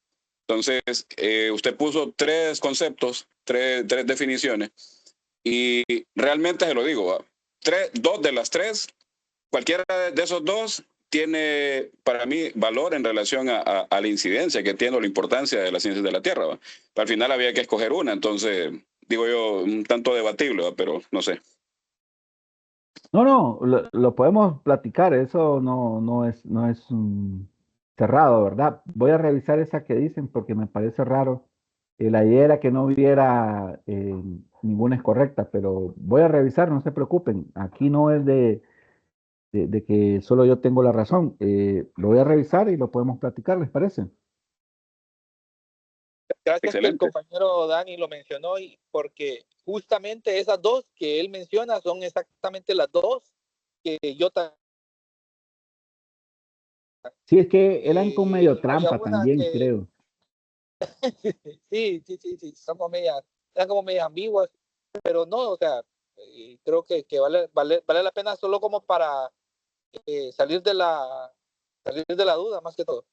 Entonces, usted puso 3 conceptos, tres definiciones, y realmente se lo digo, ¿va? 2 de las 3, cualquiera de esos 2 tiene para mí valor en relación a la incidencia que tiene o la importancia de las ciencias de la Tierra, ¿va? Al final había que escoger una, entonces, digo yo, un tanto debatible, ¿va? Pero no sé. No, lo podemos platicar, eso no es cerrado, ¿verdad? Voy a revisar esa que dicen porque me parece raro. La idea era que no hubiera ninguna es correcta, pero voy a revisar, no se preocupen. Aquí no es de que solo yo tengo la razón. Lo voy a revisar y lo podemos platicar, ¿les parece? Gracias que el Excelente. compañero Dani lo mencionó, porque justamente esas 2 que él menciona son exactamente las 2 que yo también. Sí, es que eran con medio Había trampa una también, que creo. sí, eran como medias ambiguas, pero no, o sea, creo que vale la pena solo como para salir de la duda más que todo.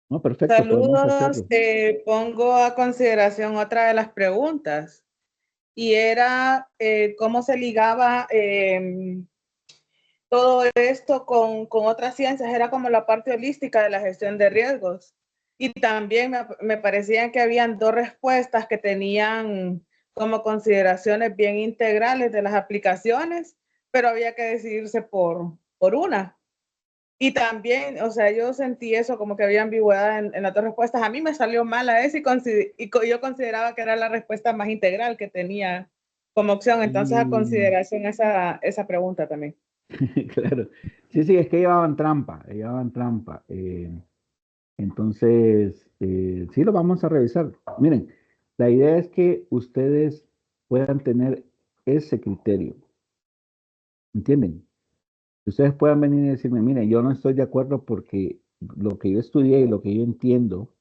No, perfecto, podemos Saludos, hacerlo. pongo a consideración otra de las preguntas y era cómo se ligaba todo esto con otras ciencias, era como la parte holística de la gestión de riesgos. Y también me parecían que habían 2 respuestas que tenían como consideraciones bien integrales de las aplicaciones, pero había que decidirse por una. Y también, o sea, yo sentí eso como que había ambigüedad en las 2 respuestas. A mí me salió mala esa y yo consideraba que era la respuesta más integral que tenía como opción. Entonces, a consideración esa pregunta también. Claro. Sí, es que llevaban trampa, entonces, sí lo vamos a revisar. Miren, la idea es que ustedes puedan tener ese criterio, ¿entienden? Que ustedes puedan venir y decirme, miren, yo no estoy de acuerdo porque lo que yo estudié y lo que yo entiendo,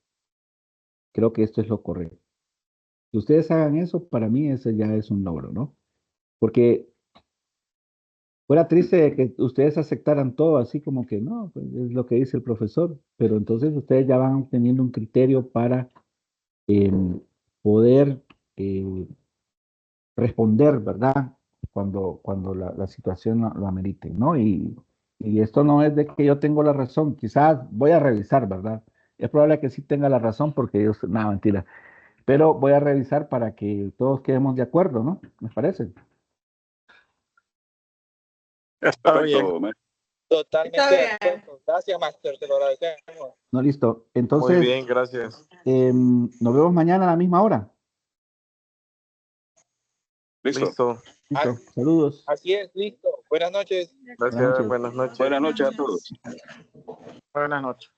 creo que esto es lo correcto. Que ustedes hagan eso, para mí ese ya es un logro, ¿no? Porque fuera triste que ustedes aceptaran todo así como que no, pues es lo que dice el profesor, pero entonces ustedes ya van teniendo un criterio para poder responder, ¿verdad? Cuando la situación lo amerite, ¿no? Y esto no es de que yo tengo la razón, quizás voy a revisar, ¿verdad? Es probable que sí tenga la razón porque yo, no, mentira, pero voy a revisar para que todos quedemos de acuerdo, ¿no? ¿Me parece? Está bien. Perfecto, maestro. Totalmente Está de bien. acuerdo. Gracias, Master, te lo agradecemos. No, listo. Entonces, Muy bien, gracias. nos vemos mañana a la misma hora. Listo. Listo. Listo. Saludos. Así es, listo. Buenas noches. Gracias, noches. buenas noches. Buenas noches a todos. Buenas noches.